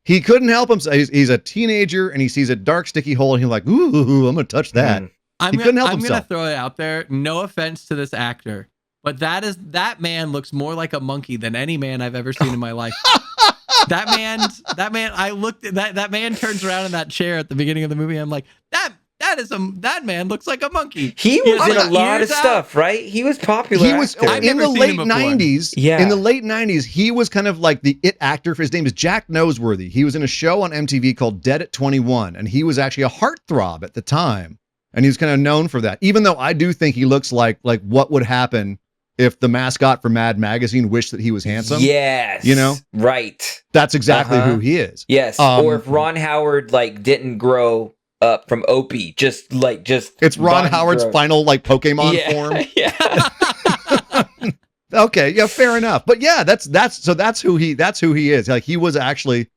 B: He couldn't help himself. He's a teenager and he sees a dark, sticky hole and he's like, ooh, I'm going to touch that.
D: Mm.
C: I'm
B: He couldn't help
C: gonna
B: himself.
C: throw it out there. No offense to this actor, but that man looks more like a monkey than any man I've ever seen in my life. that man. I looked at that man turns around in that chair at the beginning of the movie. I'm like, that man looks like a monkey.
D: He
C: He
D: was
C: has
D: in a
C: like
D: lot of
C: ears out.
D: stuff, right? He was popular.
B: He was
D: actor.
C: I've
B: in
C: never
B: the
C: seen
B: late
C: him before.
B: 90s.
D: Yeah.
B: In the late 90s, he was kind of like the it actor. His name is Jack Noseworthy. He was in a show on MTV called Dead at 21, and he was actually a heartthrob at the time. And he was kind of known for that. Even though I do think he looks like what would happen if the mascot for Mad Magazine wished that he was handsome.
D: Yes.
B: You know?
D: Right.
B: That's exactly
D: Uh-huh.
B: who he is.
D: Yes. Or if Ron Howard didn't grow up from Opie, just
B: It's Ron
D: body
B: Howard's
D: growth.
B: final Pokemon
D: Yeah.
B: form.
D: Yeah.
B: Okay, yeah, fair enough. But yeah, that's who he is. Like he was actually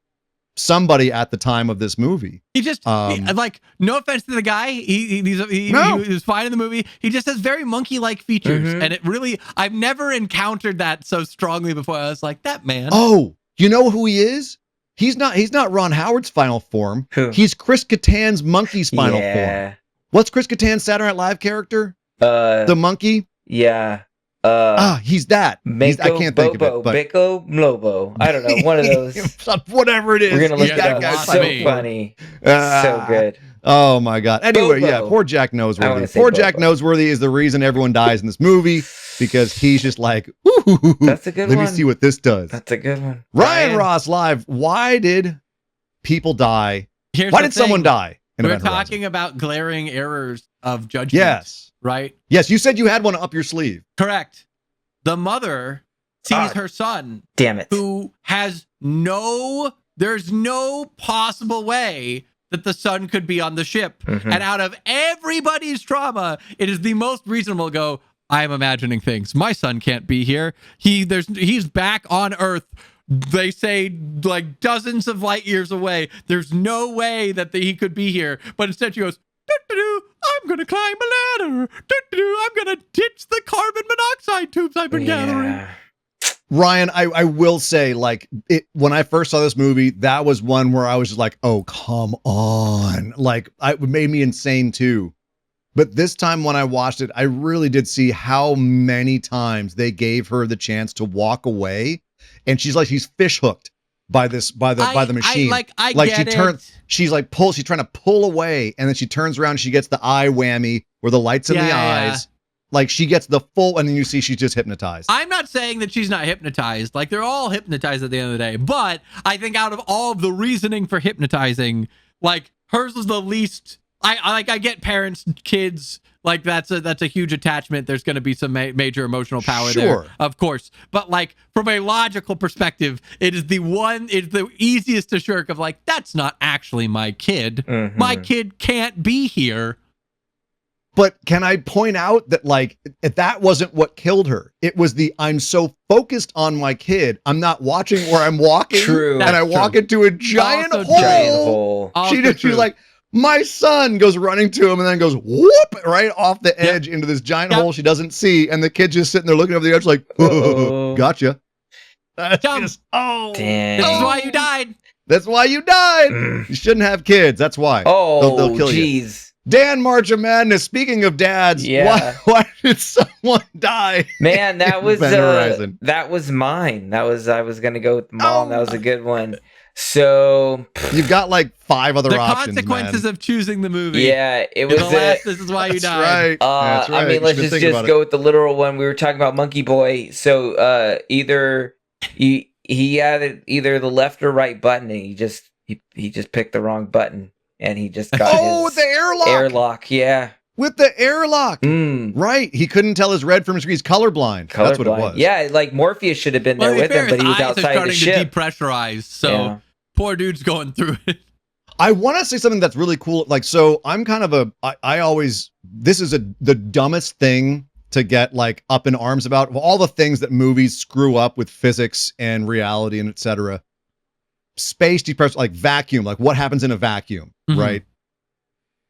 B: somebody at the time of this movie.
C: He just no offense to the guy. He was fine in the movie. He just has very monkey-like features,
D: Mhm.
C: and it really I've never encountered that so strongly before. I was like, that man.
B: Oh, you know who he is? He's not Ron Howard's final form.
D: Who?
B: He's Chris Kattan's monkey's final form.
D: Yeah.
B: What's Chris Kattan's Saturday Night Live character? The monkey?
D: Yeah.
B: He's that. I can't think of it. But
D: Biko Mlobo. I don't know. One of those.
B: whatever it is.
D: We're gonna look
B: he's
C: Yeah,
D: that
B: that
D: up.
B: guy's
C: lots
D: So
C: of me.
D: funny.
B: Ah.
D: So good.
B: Oh my God. Anyway,
D: Bobo.
B: yeah, poor Jack
D: I
B: Noseworthy.
D: wanna say
B: Poor Jack
D: Bobo.
B: Noseworthy is the reason everyone dies in this movie because he's just like, ooh,
D: That's a good
B: let
D: one.
B: me see what this does.
D: That's a good one.
B: Ryan Ross live. Why did people die?
C: Here's
B: Why
C: the
B: did someone
C: thing.
B: die? in
C: We're
B: Event Horizon?
C: talking about glaring errors of judgment.
B: Yes.
C: Right?
B: Yes, you said you had one up your sleeve.
C: Correct. The mother sees
D: Ah.
C: her son
D: Damn it.
C: who has there's no possible way that the son could be on the ship.
D: Mhm.
C: And out of everybody's trauma, it is the most reasonable to go, I'm imagining things. My son can't be here. He's back on Earth. They say like dozens of light years away. There's no way that he could be here. But instead she goes, "Doo-doo-doo, I'm going to climb a ladder. Doo-doo-doo, I'm going to ditch the carbon monoxide tubes I've been gathering."
D: Yeah.
B: Ryan, I will say, like, when I first saw this movie, that was one where I was just like, oh, come on. Like, it made me insane too. But this time when I watched it, I really did see how many times they gave her the chance to walk away. And she's fish hooked by the machine.
C: I
B: Like
C: get
B: she's trying to pull away, and then she turns around and she gets the eye whammy where the light's in the
C: Yeah.
B: eyes. Like she gets the full, and then you see she's just hypnotized.
C: I'm not saying that she's not hypnotized. Like they're all hypnotized at the end of the day. But I think out of all of the reasoning for hypnotizing, like hers was the least I get parents, kids, like that's a huge attachment. There's going to be some major emotional power there, of course. But like from a logical perspective, it's the easiest to shirk of like, that's not actually my kid.
D: Mhm.
C: My kid can't be here.
B: But can I point out that like that wasn't what killed her? It was I'm so focused on my kid, I'm not watching where I'm walking.
D: True.
B: And I walk into a giant
C: Also
B: hole.
D: Giant hole.
B: She's like, my son goes running to him and then goes whoop right off the edge into this giant hole she doesn't see, and the kid's just sitting there looking over the edge like, gotcha. That's just,
D: Damn.
C: This is why you died.
B: That's why you died. You shouldn't have kids. That's why.
D: Oh,
B: they'll kill you.
D: jeez.
B: Dan Marcha Madness. Speaking of dads, why did someone die?
D: Man, that was
B: Event Horizon?
D: that was mine. I was gonna go with mom. That was a good one. So
B: You've got like 5 other
C: The
B: options.
C: consequences
B: man.
C: of choosing the movie.
D: yeah, it was
C: This is why you
B: That's
C: died.
B: right. That's right.
D: I mean,
B: You
D: let's
B: should think
D: just
B: about
D: go
B: it.
D: with the literal one. We were talking about Monkey Boy. So either he had either the left or right button, and he just picked the wrong button, and he just got his
B: the airlock.
D: airlock. Yeah,
B: With the airlock.
D: mm.
B: Right. He couldn't tell his red from his green. He's colorblind. That's what it
D: Colorblind.
B: was.
D: Yeah, like Morpheus should have been there
C: to be
D: with
C: fair,
D: him, but he was
C: his eyes are
D: outside the
C: starting
D: ship.
C: to depressurize, so
D: Yeah.
C: poor dude's going through it.
B: I want to say something that's really cool. Like, so I'm kind of I always, this is the dumbest thing to get like up in arms about. Of all the things that movies screw up with physics and reality and etc. Space depression, like vacuum, like what happens in a vacuum,
C: Mhm.
B: right?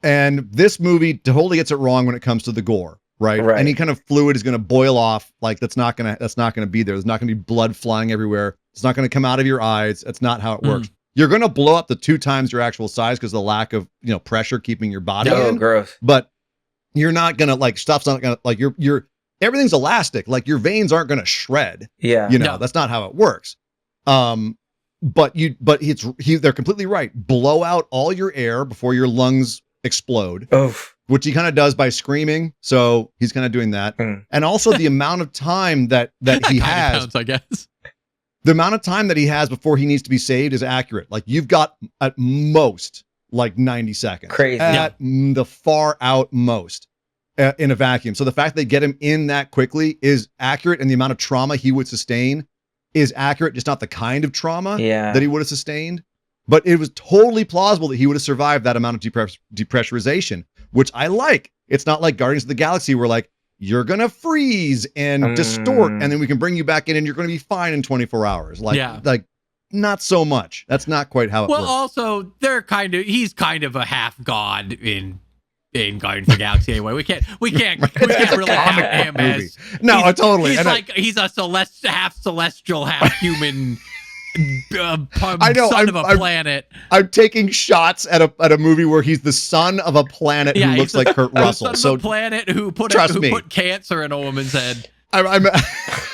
B: And this movie totally gets it wrong when it comes to the gore, right?
D: Right.
B: Any kind of fluid is going to boil off. Like that's not going to be there. There's not going to be blood flying everywhere. It's not going to come out of your eyes. That's not how it works. You're going to blow up to 2 times your actual size because the lack of, pressure keeping your body
D: Oh,
B: in.
D: gross.
B: But you're not going to like, stuff's not going to like everything's elastic. Like your veins aren't going to shred.
D: Yeah.
C: No.
B: That's not how it works. But they're completely right. Blow out all your air before your lungs explode, which he kind of does by screaming. So he's kind of doing that. And also the amount of time that he has,
C: Counts, I guess.
B: the amount of time that he has before he needs to be saved is accurate. Like you've got at most like 90 seconds.
D: Crazy.
B: At the far out most in a vacuum. So the fact they get him in that quickly is accurate, and the amount of trauma he would sustain is accurate, just not the kind of trauma that he would have sustained. But it was totally plausible that he would have survived that amount of depressurization, which I like. It's not like Guardians of the Galaxy where like, you're going to freeze and distort, and then we can bring you back in and you're going to be fine in 24 hours. Like not so much. That's not quite how it works.
C: Well, also, he's kind of a half god in Guardians of the Galaxy anyway. We can't really count him as
B: totally.
C: He's a half celestial, half human
B: I know,
C: son of a planet.
B: I'm taking shots at a movie where he's the son of a planet who looks like Kurt Russell.
C: Son of a planet who put cancer in a woman's head.
B: I'm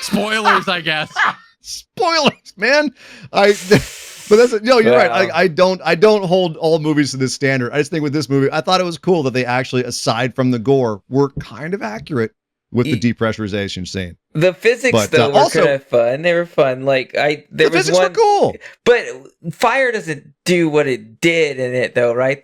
C: spoilers, I guess.
B: Spoilers, man. But that's you're right. I don't hold all movies to this standard. I just think with this movie, I thought it was cool that they actually, aside from the gore, were kind of accurate with the depressurization scene.
D: The physics though were kind of fun. They were fun. Like the
B: physics were cool.
D: But fire doesn't do what it did in it though, right?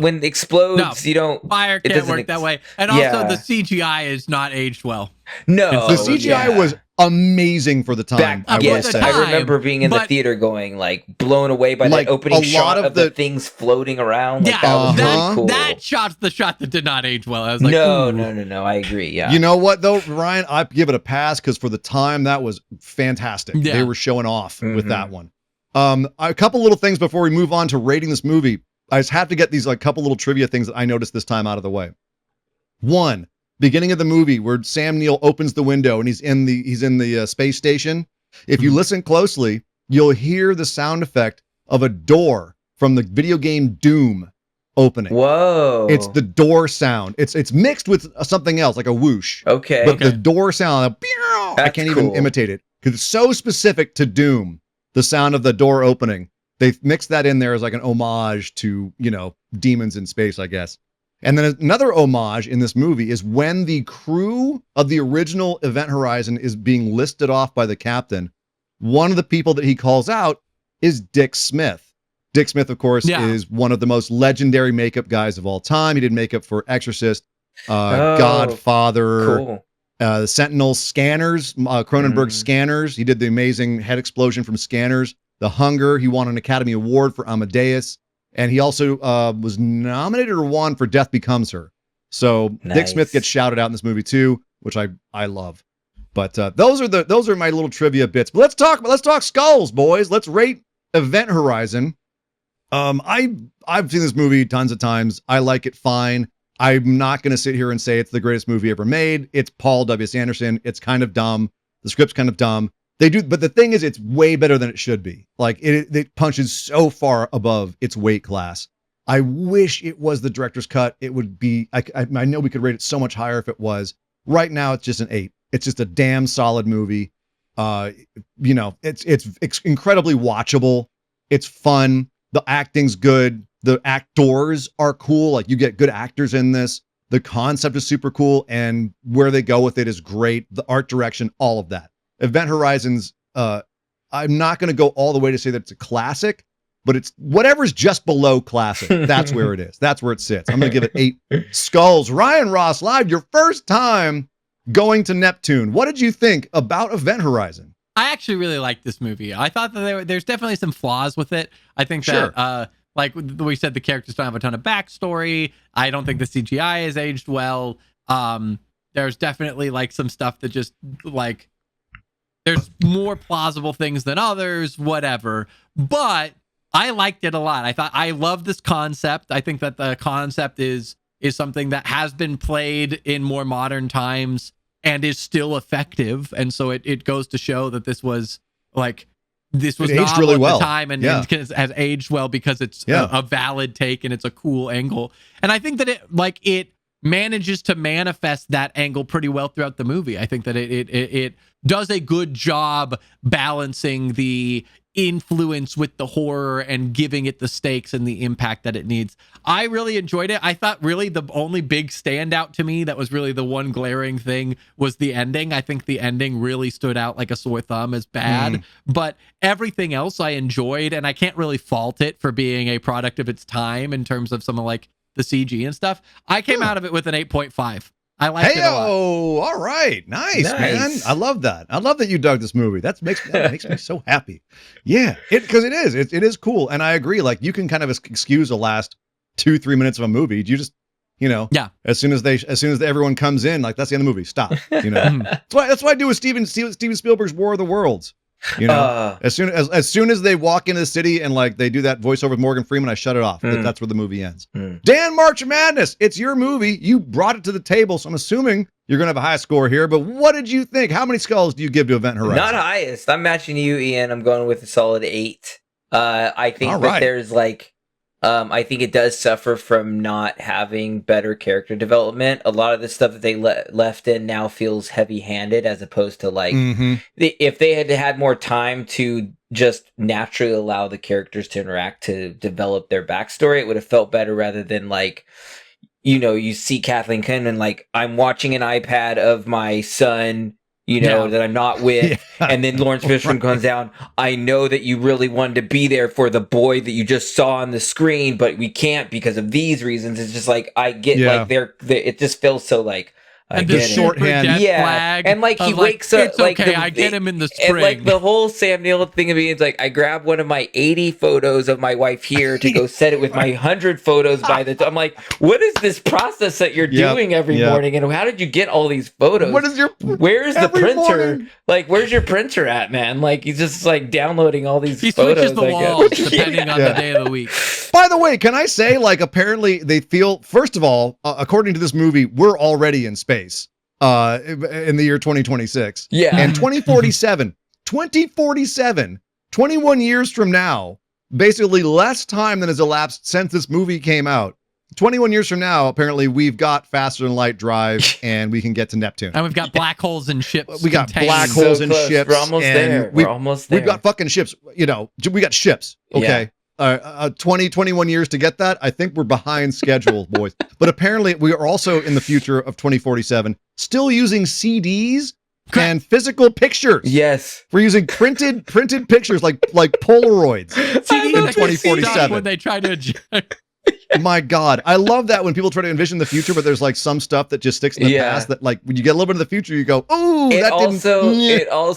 D: When it explodes, you don't.
C: Fire can't work that way. And also the CGI is not aged well.
B: No, the CGI was amazing for the time.
D: I remember being in the theater going like blown away by that opening shot of the things floating around. Like, that was really cool.
C: That shot's the shot that did not age well. I was like,
D: no. I agree. Yeah.
B: You know what though, Ryan? I give it a pass because for the time that was fantastic.
C: Yeah.
B: They were showing off with that one. A couple little things before we move on to rating this movie. I just have to get these like couple little trivia things that I noticed this time out of the way. One, beginning of the movie where Sam Neill opens the window and he's in the space station. If you listen closely, you'll hear the sound effect of a door from the video game Doom opening.
D: Whoa.
B: It's the door sound. It's mixed with something else like a whoosh.
D: Okay.
B: But the door sound, I can't even imitate it because it's so specific to Doom. The sound of the door opening. They've mixed that in there as like an homage to, demons in space, I guess. And then another homage in this movie is when the crew of the original Event Horizon is being listed off by the captain, one of the people that he calls out is Dick Smith. Dick Smith, of course,
C: Yeah.
B: is one of the most legendary makeup guys of all time. He did makeup for Exorcist, Godfather,
D: Cool.
B: the Sentinel, Scanners, Cronenberg Scanners. He did the amazing head explosion from Scanners. The Hunger. He won an Academy Award for Amadeus. And he also was nominated or won for Death Becomes Her. So Dick
D: Nice.
B: Smith gets shouted out in this movie too, which I love. But those are my little trivia bits. But let's talk skulls, boys. Let's rate Event Horizon. I've seen this movie tons of times. I like it fine. I'm not going to sit here and say it's the greatest movie ever made. It's Paul W.S. Anderson. It's kind of dumb. The script's kind of dumb. But the thing is, it's way better than it should be. Like it punches so far above its weight class. I wish it was the director's cut. It would be. I know we could rate it so much higher if it was. Right now, it's just an 8. It's just a damn solid movie. It's incredibly watchable. It's fun. The acting's good. The actors are cool. Like, you get good actors in this. The concept is super cool, and where they go with it is great. The art direction, all of that. Event Horizons, I'm not going to go all the way to say that it's a classic, but it's whatever's just below classic. That's where it is. That's where it sits. I'm going to give it 8 skulls. Ryan Ross Live, your first time going to Neptune. What did you think about Event Horizon?
C: I actually really liked this movie. I thought that there's definitely some flaws with it. I think
B: Sure.
C: that, like we said, the characters don't have a ton of backstory. I don't think the CGI has aged well. There's definitely like some stuff that just like, there's more plausible things than others, whatever. But I liked it a lot. I love this concept. I think that the concept is something that has been played in more modern times and is still effective. And so it goes to show that this was
B: It aged
C: novel
B: really
C: at
B: well.
C: the time and has aged well because it's a valid take and it's a cool angle. And I think that it manages to manifest that angle pretty well throughout the movie. I think that it does a good job balancing the influence with the horror and giving it the stakes and the impact that it needs. I really enjoyed it. I thought really the only big standout to me that was really the one glaring thing was the ending. I think the ending really stood out like a sore thumb as bad, but everything else I enjoyed, and I can't really fault it for being a product of its time in terms of some of like the CG and stuff. I came out of it with an 8.5. I liked it a lot.
B: All right. Nice, man. I love that. I love that you dug this movie. That makes me so happy. Yeah, because it is cool. And I agree. Like, you can kind of excuse the last 2-3 minutes of a movie. You just, as soon as everyone comes in, like, that's the end of the movie. Stop. That's what I do with Steven Spielberg's War of the Worlds. As soon as they walk into the city and like they do that voiceover with Morgan Freeman, I shut it off. That's where the movie ends. Dan Marcha Madness, it's your movie. You brought it to the table, so I'm assuming you're gonna have a high score here. But what did you think? How many skulls do you give to Event Horizon?
D: Not highest. I'm matching you, Ian. I'm going with a solid 8. I think that there's like, I think it does suffer from not having better character development. A lot of the stuff that they left in now feels heavy-handed, as opposed to like, if they had more time to just naturally allow the characters to interact, to develop their backstory, it would have felt better, rather than like, you see Kathleen Kennedy like, I'm watching an iPad of my son, that I'm not with. And then Lawrence Fishburne comes down. I know that you really wanted to be there for the boy that you just saw on the screen, but we can't because of these reasons. It's just like, I get like it just feels so like,
C: and the shorthand, flag
D: and like he wakes up.
C: It's like okay, I get him in the spring.
D: And like the whole Sam Neill thing of me, it's like I grab one of my 80 photos of my wife here to go set it with my 100 photos by the. I'm like, what is this process that you're doing every morning, and how did you get all these photos? Where's the printer? Morning. Like, where's your printer at, man? Like, he's just like downloading all these.
C: He
D: photos.
C: Switches the walls depending on the day of the week.
B: By the way, can I say, like, apparently they feel, first of all, according to this movie, we're already in space in the year 2026.
D: Yeah.
B: And 2047, 21 years from now, basically less time than has elapsed since this movie came out. 21 years from now, apparently we've got faster than light drive and we can get to Neptune.
C: And we've got black holes in ships.
B: We got black holes in ships.
D: We're almost there. We're almost there.
B: We've got fucking ships. We got ships. Okay. 21 years to get that. I think we're behind schedule, boys. But apparently we are also in the future of 2047, still using CDs and physical pictures.
D: Yes.
B: We're using printed pictures like Polaroids
C: See,
B: in
C: that gets stuck
B: 2047.
C: when they try to eject.
B: My God, I love that when people try to envision the future, but there's like some stuff that just sticks in the past that like when you get a little bit of the future, you go, oh,
D: It
B: that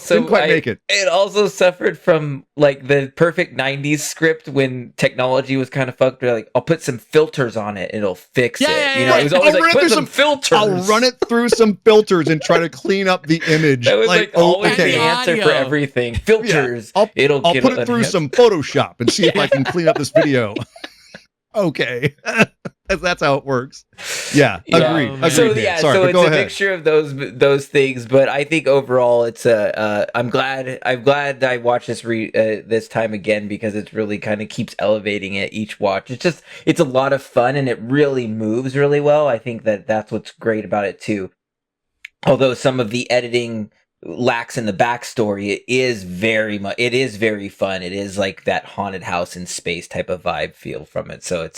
B: didn't quite make it.
D: It also suffered from like the perfect 90s script when technology was kind of fucked. They're like, I'll put some filters on it, it'll fix it. You know, it was always
B: I'll
D: like,
B: run it
D: put
B: through
D: some filters.
B: I'll run it through some filters and try to clean up the image.
D: That was like always
C: okay.
D: the answer for
C: Audio.
D: everything. Filters.
B: I'll
D: Get
B: put it through some Photoshop and see if I can clean up this video. Okay. That's how it works. Yeah, agreed.
D: So
B: Dan.
D: yeah,
B: Sorry,
D: so
B: but
D: it's
B: go
D: a
B: ahead.
D: mixture of those things, but I think overall it's I'm glad I watched this this time again because it's really kind of keeps elevating it each watch. It's a lot of fun and it really moves really well. I think that's what's great about it too. Although some of the editing lacks in the backstory, it is very fun. It is like that haunted house in space type of vibe feel from it. So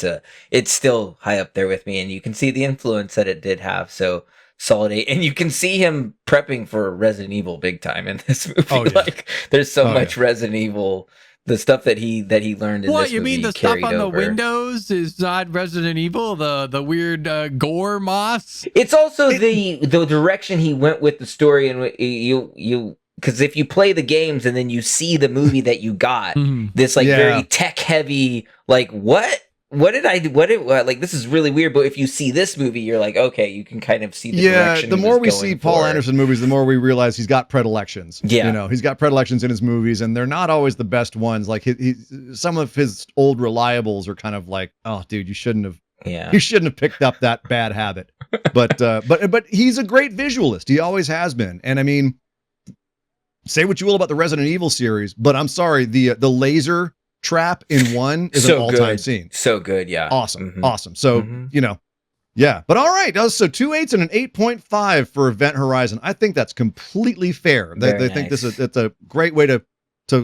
D: it's still high up there with me, and you can see the influence that it did have. So solid 8, and you can see him prepping for Resident Evil big time in this movie.
B: Oh, yeah.
D: Like there's so much Resident Evil. The stuff that he learned in
C: What
D: this
C: you
D: movie
C: mean? The stuff on the
D: over.
C: windows is not Resident Evil. The weird gore moss.
D: It's also the direction he went with the story, and you because if you play the games and then you see the movie that you got, this like very tech heavy, like what did I do? Like this is really weird. But if you see this movie, you're like, okay, you can kind of see the direction.
B: The more we see Paul Anderson movies, the more we realize he's got predilections.
D: Yeah,
B: you know, he's got predilections in his movies, and they're not always the best ones. Like some of his old reliables are kind of like, oh, dude, you shouldn't have picked up that bad habit. But he's a great visualist. He always has been. And I mean, say what you will about the Resident Evil series, but I'm sorry, the laser trap in 1 is an all-time scene.
D: So good, yeah.
B: Awesome. So, you know, yeah. But all right, so 2 8s and an 8.5 for Event Horizon. I think that's completely fair. They think it's a great way to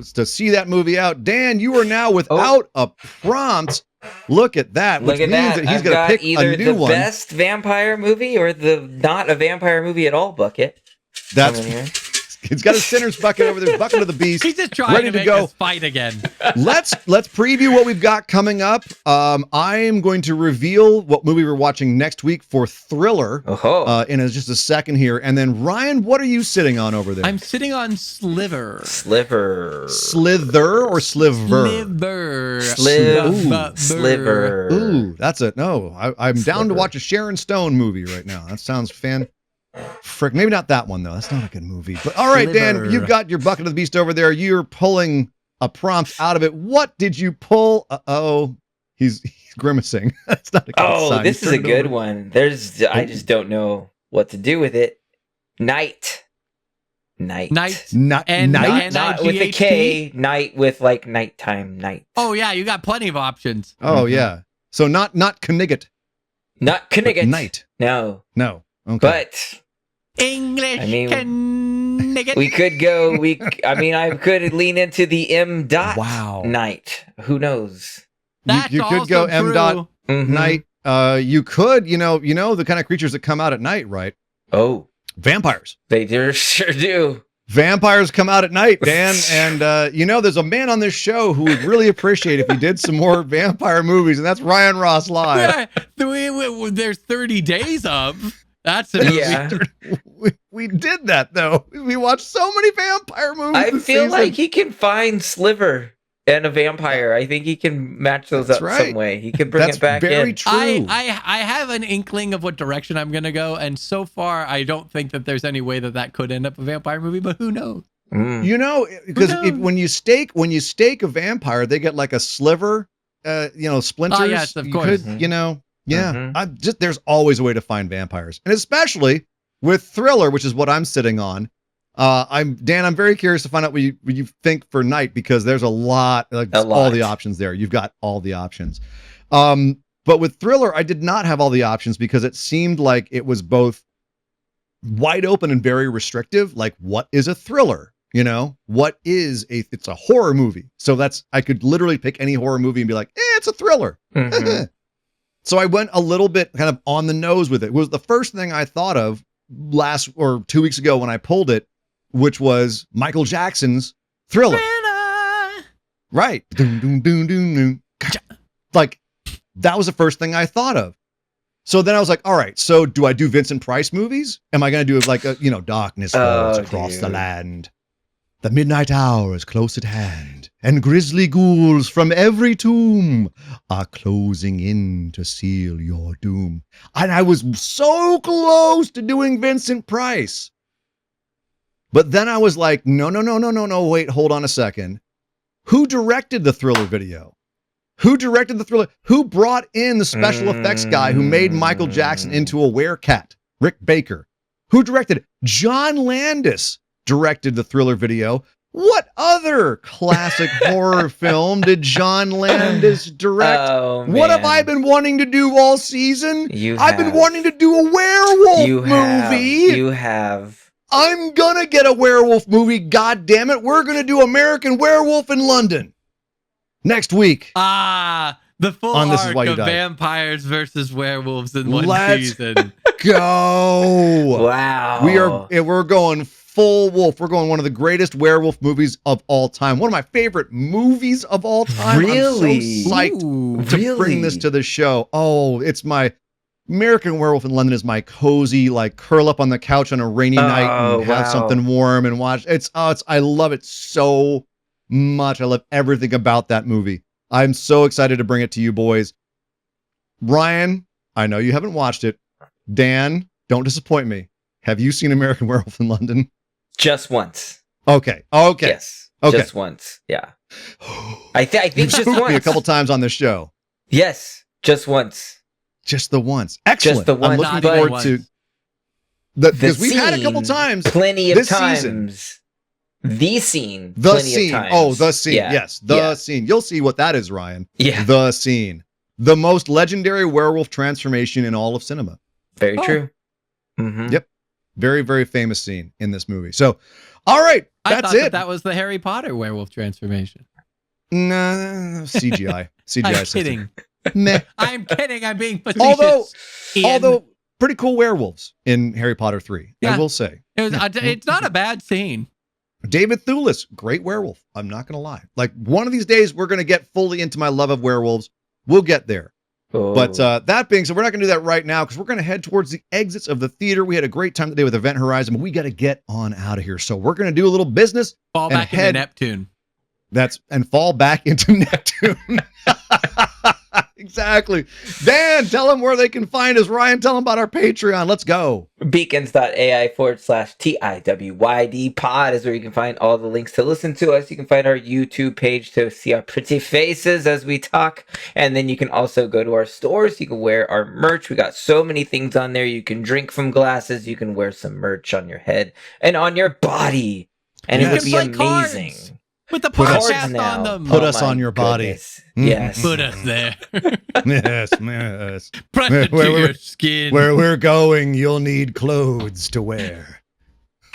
B: see that movie out. Dan, you are now without a prompt. Look at that. Which means that he's going to pick
D: either
B: a new one.
D: The best vampire movie or the not a vampire movie at all bucket.
B: He's got a sinner's bucket over there, bucket of the beast.
C: He's just trying to make us fight again.
B: Let's preview what we've got coming up. I am going to reveal what movie we're watching next week for Thriller in just a second here. And then Ryan, what are you sitting on over there?
C: I'm sitting on Slither.
D: Slither
B: or Sliver?
D: Sliver.
B: Ooh, that's it. No, I'm down to watch a Sharon Stone movie right now. That sounds frick, maybe not that one though. That's not a good movie. But all right, Dan, you've got your bucket of the beast over there. You're pulling a prompt out of it. What did you pull? He's grimacing. That's not a good sign.
D: This is a good one. I just don't know what to do with it. Night
C: Not
D: with a K. Night with like nighttime. Night.
C: Oh yeah, you got plenty of options.
B: Oh yeah. So not Knigget.
D: Not Knigget.
B: Night.
D: No.
B: Okay.
D: But
C: English.
D: We could go. I could lean into the M. Dot.
B: Wow.
D: Night. Who knows?
C: That's
B: you could go M. Dot night. You could. You know the kind of creatures that come out at night, right?
D: Oh,
B: vampires.
D: They sure do.
B: Vampires come out at night, Dan, and there's a man on this show who would really appreciate if he did some more vampire movies, and that's Ryan Ross Live.
C: There's 30 days of. That's it.
D: Yeah.
B: We did that though. We watched so many vampire movies.
D: I feel like he can find Sliver and a vampire. I think he can match those up some way. He can bring it back
B: very
D: in.
B: True.
C: I have an inkling of what direction I'm gonna go, and so far I don't think that there's any way that could end up a vampire movie. But who knows?
B: You know, because when you stake a vampire, they get like a sliver, splinters.
C: Oh yes, of course.
B: Yeah. There's always a way to find vampires, and especially with Thriller, which is what I'm sitting on. I'm very curious to find out what you think for Night, because there's a lot. All the options there. You've got all the options. But with Thriller, I did not have all the options because it seemed like it was both wide open and very restrictive. Like, what is a thriller? It's a horror movie. So I could literally pick any horror movie and be like, it's a thriller. Mm-hmm. So I went a little bit kind of on the nose with it. It was the first thing I thought of 2 weeks ago when I pulled it. which was Michael Jackson's Thriller. Right. Doom, doom, doom, doom, doom. Like, that was the first thing I thought of. So then I was like, all right, so do I do Vincent Price movies? Am I going to do like a, darkness falls across the land. The midnight hour is close at hand, and grisly ghouls from every tomb are closing in to seal your doom. And I was so close to doing Vincent Price. But then I was like, no, wait, hold on a second. Who directed the Thriller video? Who directed the Thriller? Who brought in the special effects guy who made Michael Jackson into a werecat? Rick Baker. Who directed it? John Landis directed the Thriller video. What other classic horror film did John Landis direct?
D: Oh,
B: what have
D: man.
B: I been wanting to do all season? I've been
D: have.
B: wanting to do a werewolf movie.
D: You have.
B: I'm gonna get a werewolf movie, god damn it. We're gonna do American Werewolf in London next week.
C: The full
B: On This Is
C: arc
B: Why You
C: of
B: Died.
C: vampires versus werewolves in one
B: Let's
C: season.
B: Go.
D: Wow.
B: We're going full wolf. We're going one of the greatest werewolf movies of all time. One of my favorite movies of all time.
D: Really?
B: I'm so psyched
C: Ooh.
B: to bring this to the show. Oh, it's my American Werewolf in London is my cozy, like curl up on the couch on a rainy night and have something warm and watch. I love it so much. I love everything about that movie. I'm so excited to bring it to you boys. Ryan, I know you haven't watched it. Dan, don't disappoint me. Have you seen American Werewolf in London?
D: Just once.
B: Okay.
D: Yes.
B: Okay.
D: Just once. Yeah. I think
B: You've
D: just
B: spooked
D: once.
B: me a couple times on this show.
D: Yes. Just once.
B: Just the once. Excellent.
D: Just the
B: I'm
D: once,
B: looking
C: but-
B: forward to because we've had a couple
D: scene,
B: times.
D: Plenty of
B: this
D: times.
B: season.
D: The scene.
B: The
D: plenty
B: scene.
D: Of times.
B: Oh, the scene.
D: Yeah.
B: Yes, the scene. You'll see what that is, Ryan.
D: Yeah.
B: The scene. The most legendary werewolf transformation in all of cinema.
D: Very
C: Oh.
D: true. Mm-hmm.
B: Yep. Very, very famous scene in this movie. So, all right.
C: I
B: That's
C: thought
B: it.
C: that was the Harry Potter werewolf transformation.
B: Nah, CGI. CGI
C: I'm
B: system.
C: kidding.
B: Meh.
C: I'm kidding. I'm being facetious.
B: Although pretty cool werewolves in Harry Potter 3, I
C: Yeah.
B: will say.
C: It's not a bad scene.
B: David Thewlis, great werewolf. I'm not going to lie. Like one of these days, we're going to get fully into my love of werewolves. We'll get there.
D: Oh.
B: But that being said, we're not going to do that right now because we're going to head towards the exits of the theater. We had a great time today with Event Horizon, but we got to get on out of here. So we're going to do a little business.
C: Fall
B: And
C: back into
B: head-
C: Neptune.
B: And fall back into Neptune. Exactly. Dan, tell them where they can find us. Ryan, tell them about our Patreon. Let's go.
D: Beacons.ai/TIWYD pod is where you can find all the links to listen to us. You can find our YouTube page to see our pretty faces as we talk. And then you can also go to our stores. You can wear our merch. We got so many things on there. You can drink from glasses. You can wear some merch on your head and on your body. And
B: You
D: it would
B: can
D: be
C: play
D: amazing.
C: cards. With the
B: Put us-
C: podcast on them.
B: Put us
D: my
B: on your body.
D: goodness.
B: Mhm.
D: Yes.
C: Put us there.
B: Yes, yes.
C: Press it to
B: Where-
C: your skin.
B: Where we're going, you'll need clothes to wear.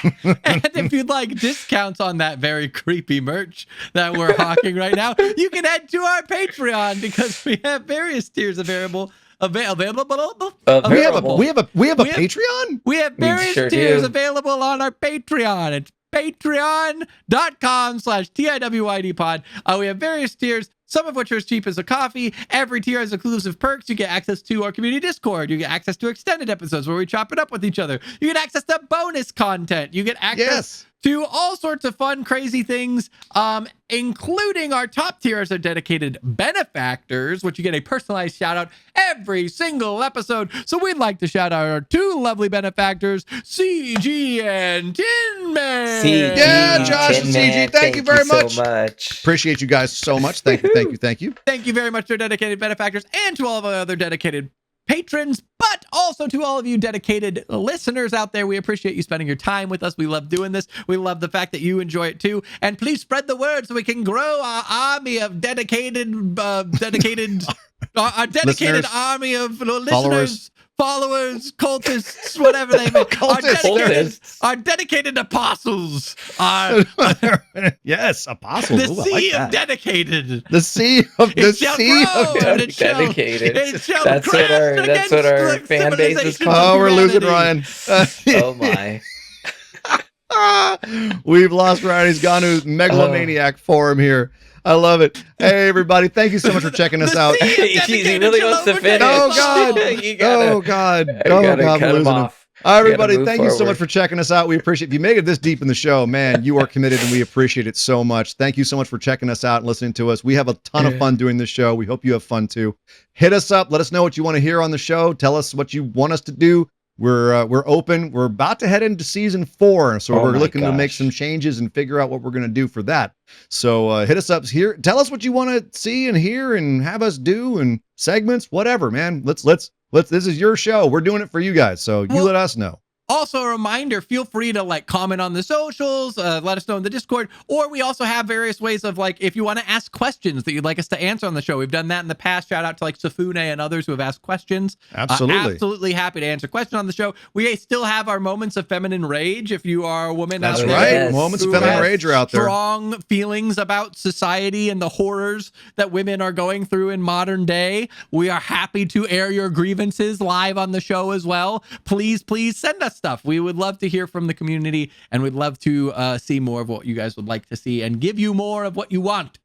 C: And if you'd like discounts on that very creepy merch that we're hawking right now, you can head to our Patreon because we have various tiers available. Available.
B: We have a
C: We have-
B: Patreon?
C: We have
D: We
C: various
D: sure
C: tiers
D: do.
C: available on our Patreon. It's patreon.com/TIWYD pod. We have various tiers, some of which are as cheap as a coffee. Every tier has exclusive perks. You get access to our community Discord. You get access to extended episodes where we chop it up with each other. You get access to bonus content. You get access
B: Yes.
C: to all sorts of fun, crazy things, including our top tiers are dedicated benefactors, which you get a personalized shout out every single episode. So we'd like to shout out our two lovely benefactors, CG and Tin Man.
D: CG,
B: Yeah, Josh and
D: Tin Man,
B: CG, thank you very much.
D: so much.
B: Appreciate you guys so much. Thank you.
C: Thank you very much to our dedicated benefactors and to all of our other dedicated patrons, but also to all of you dedicated listeners out there. We appreciate you spending your time with us. We love doing this. We love the fact that you enjoy it too. And please spread the word so we can grow our army of dedicated our dedicated
B: Listeners,
C: army of
B: followers.
C: listeners, followers, cultists, whatever they may be.
B: Cultists.
C: Our dedicated apostles. Our
B: Yes, apostles.
C: the
B: Ooh, I
C: sea
B: like
C: of
B: that.
C: dedicated.
B: The sea of the
C: It shall
B: sea
C: grow,
B: of
C: and it shall-
D: Dedicated.
C: it shall
D: That's what
C: crest
D: our
C: against
D: fan
C: the
D: base is
C: civilization
D: called.
C: of
B: Oh, we're losing
C: humanity.
B: Ryan.
D: Oh my.
B: We've lost Ryan. He's gone to megalomaniac form here. I love it. Hey, everybody. Thank you so much for checking us out.
D: He really wants to finish.
B: Oh, God. Oh, God. Oh, God. I'm losing him. All right, everybody. Thank you so much for checking us out. We appreciate if you made it this deep in the show, man, you are committed and we appreciate it so much. Thank you so much for checking us out and listening to us. We have a ton of fun doing this show. We hope you have fun too. Hit us up. Let us know what you want to hear on the show. Tell us what you want us to do. We're open. We're about to head into season 4. So we're looking to make some changes and figure out what we're going to do for that. So hit us up here. Tell us what you want to see and hear and have us do and segments, whatever, man. Let's this is your show. We're doing it for you guys. So you let us know.
C: Also, a reminder, feel free to like comment on the socials, let us know in the Discord, or we also have various ways of like, if you want to ask questions that you'd like us to answer on the show. We've done that in the past. Shout out to like Safune and others who have asked questions.
B: Absolutely.
C: Absolutely happy to answer questions on the show. We still have our moments of feminine rage. If you are a woman
B: That's
C: out
B: right.
C: there,
B: Moments of feminine rage are out there.
C: Strong feelings about society and the horrors that women are going through in modern day. We are happy to air your grievances live on the show as well. Please send us stuff. We would love to hear from the community, and we'd love to see more of what you guys would like to see and give you more of what you want.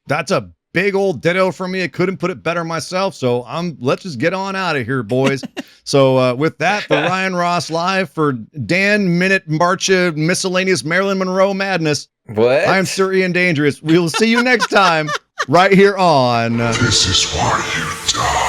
B: That's a big old ditto from me. I couldn't put it better myself. So let's just get on out of here, boys. So with that, for Ryan Ross live, for Dan Minute Marcha Miscellaneous Marilyn Monroe Madness.
D: What?
B: I'm Sir Ian Dangerous. We will see you next time right here on
A: This is why you die.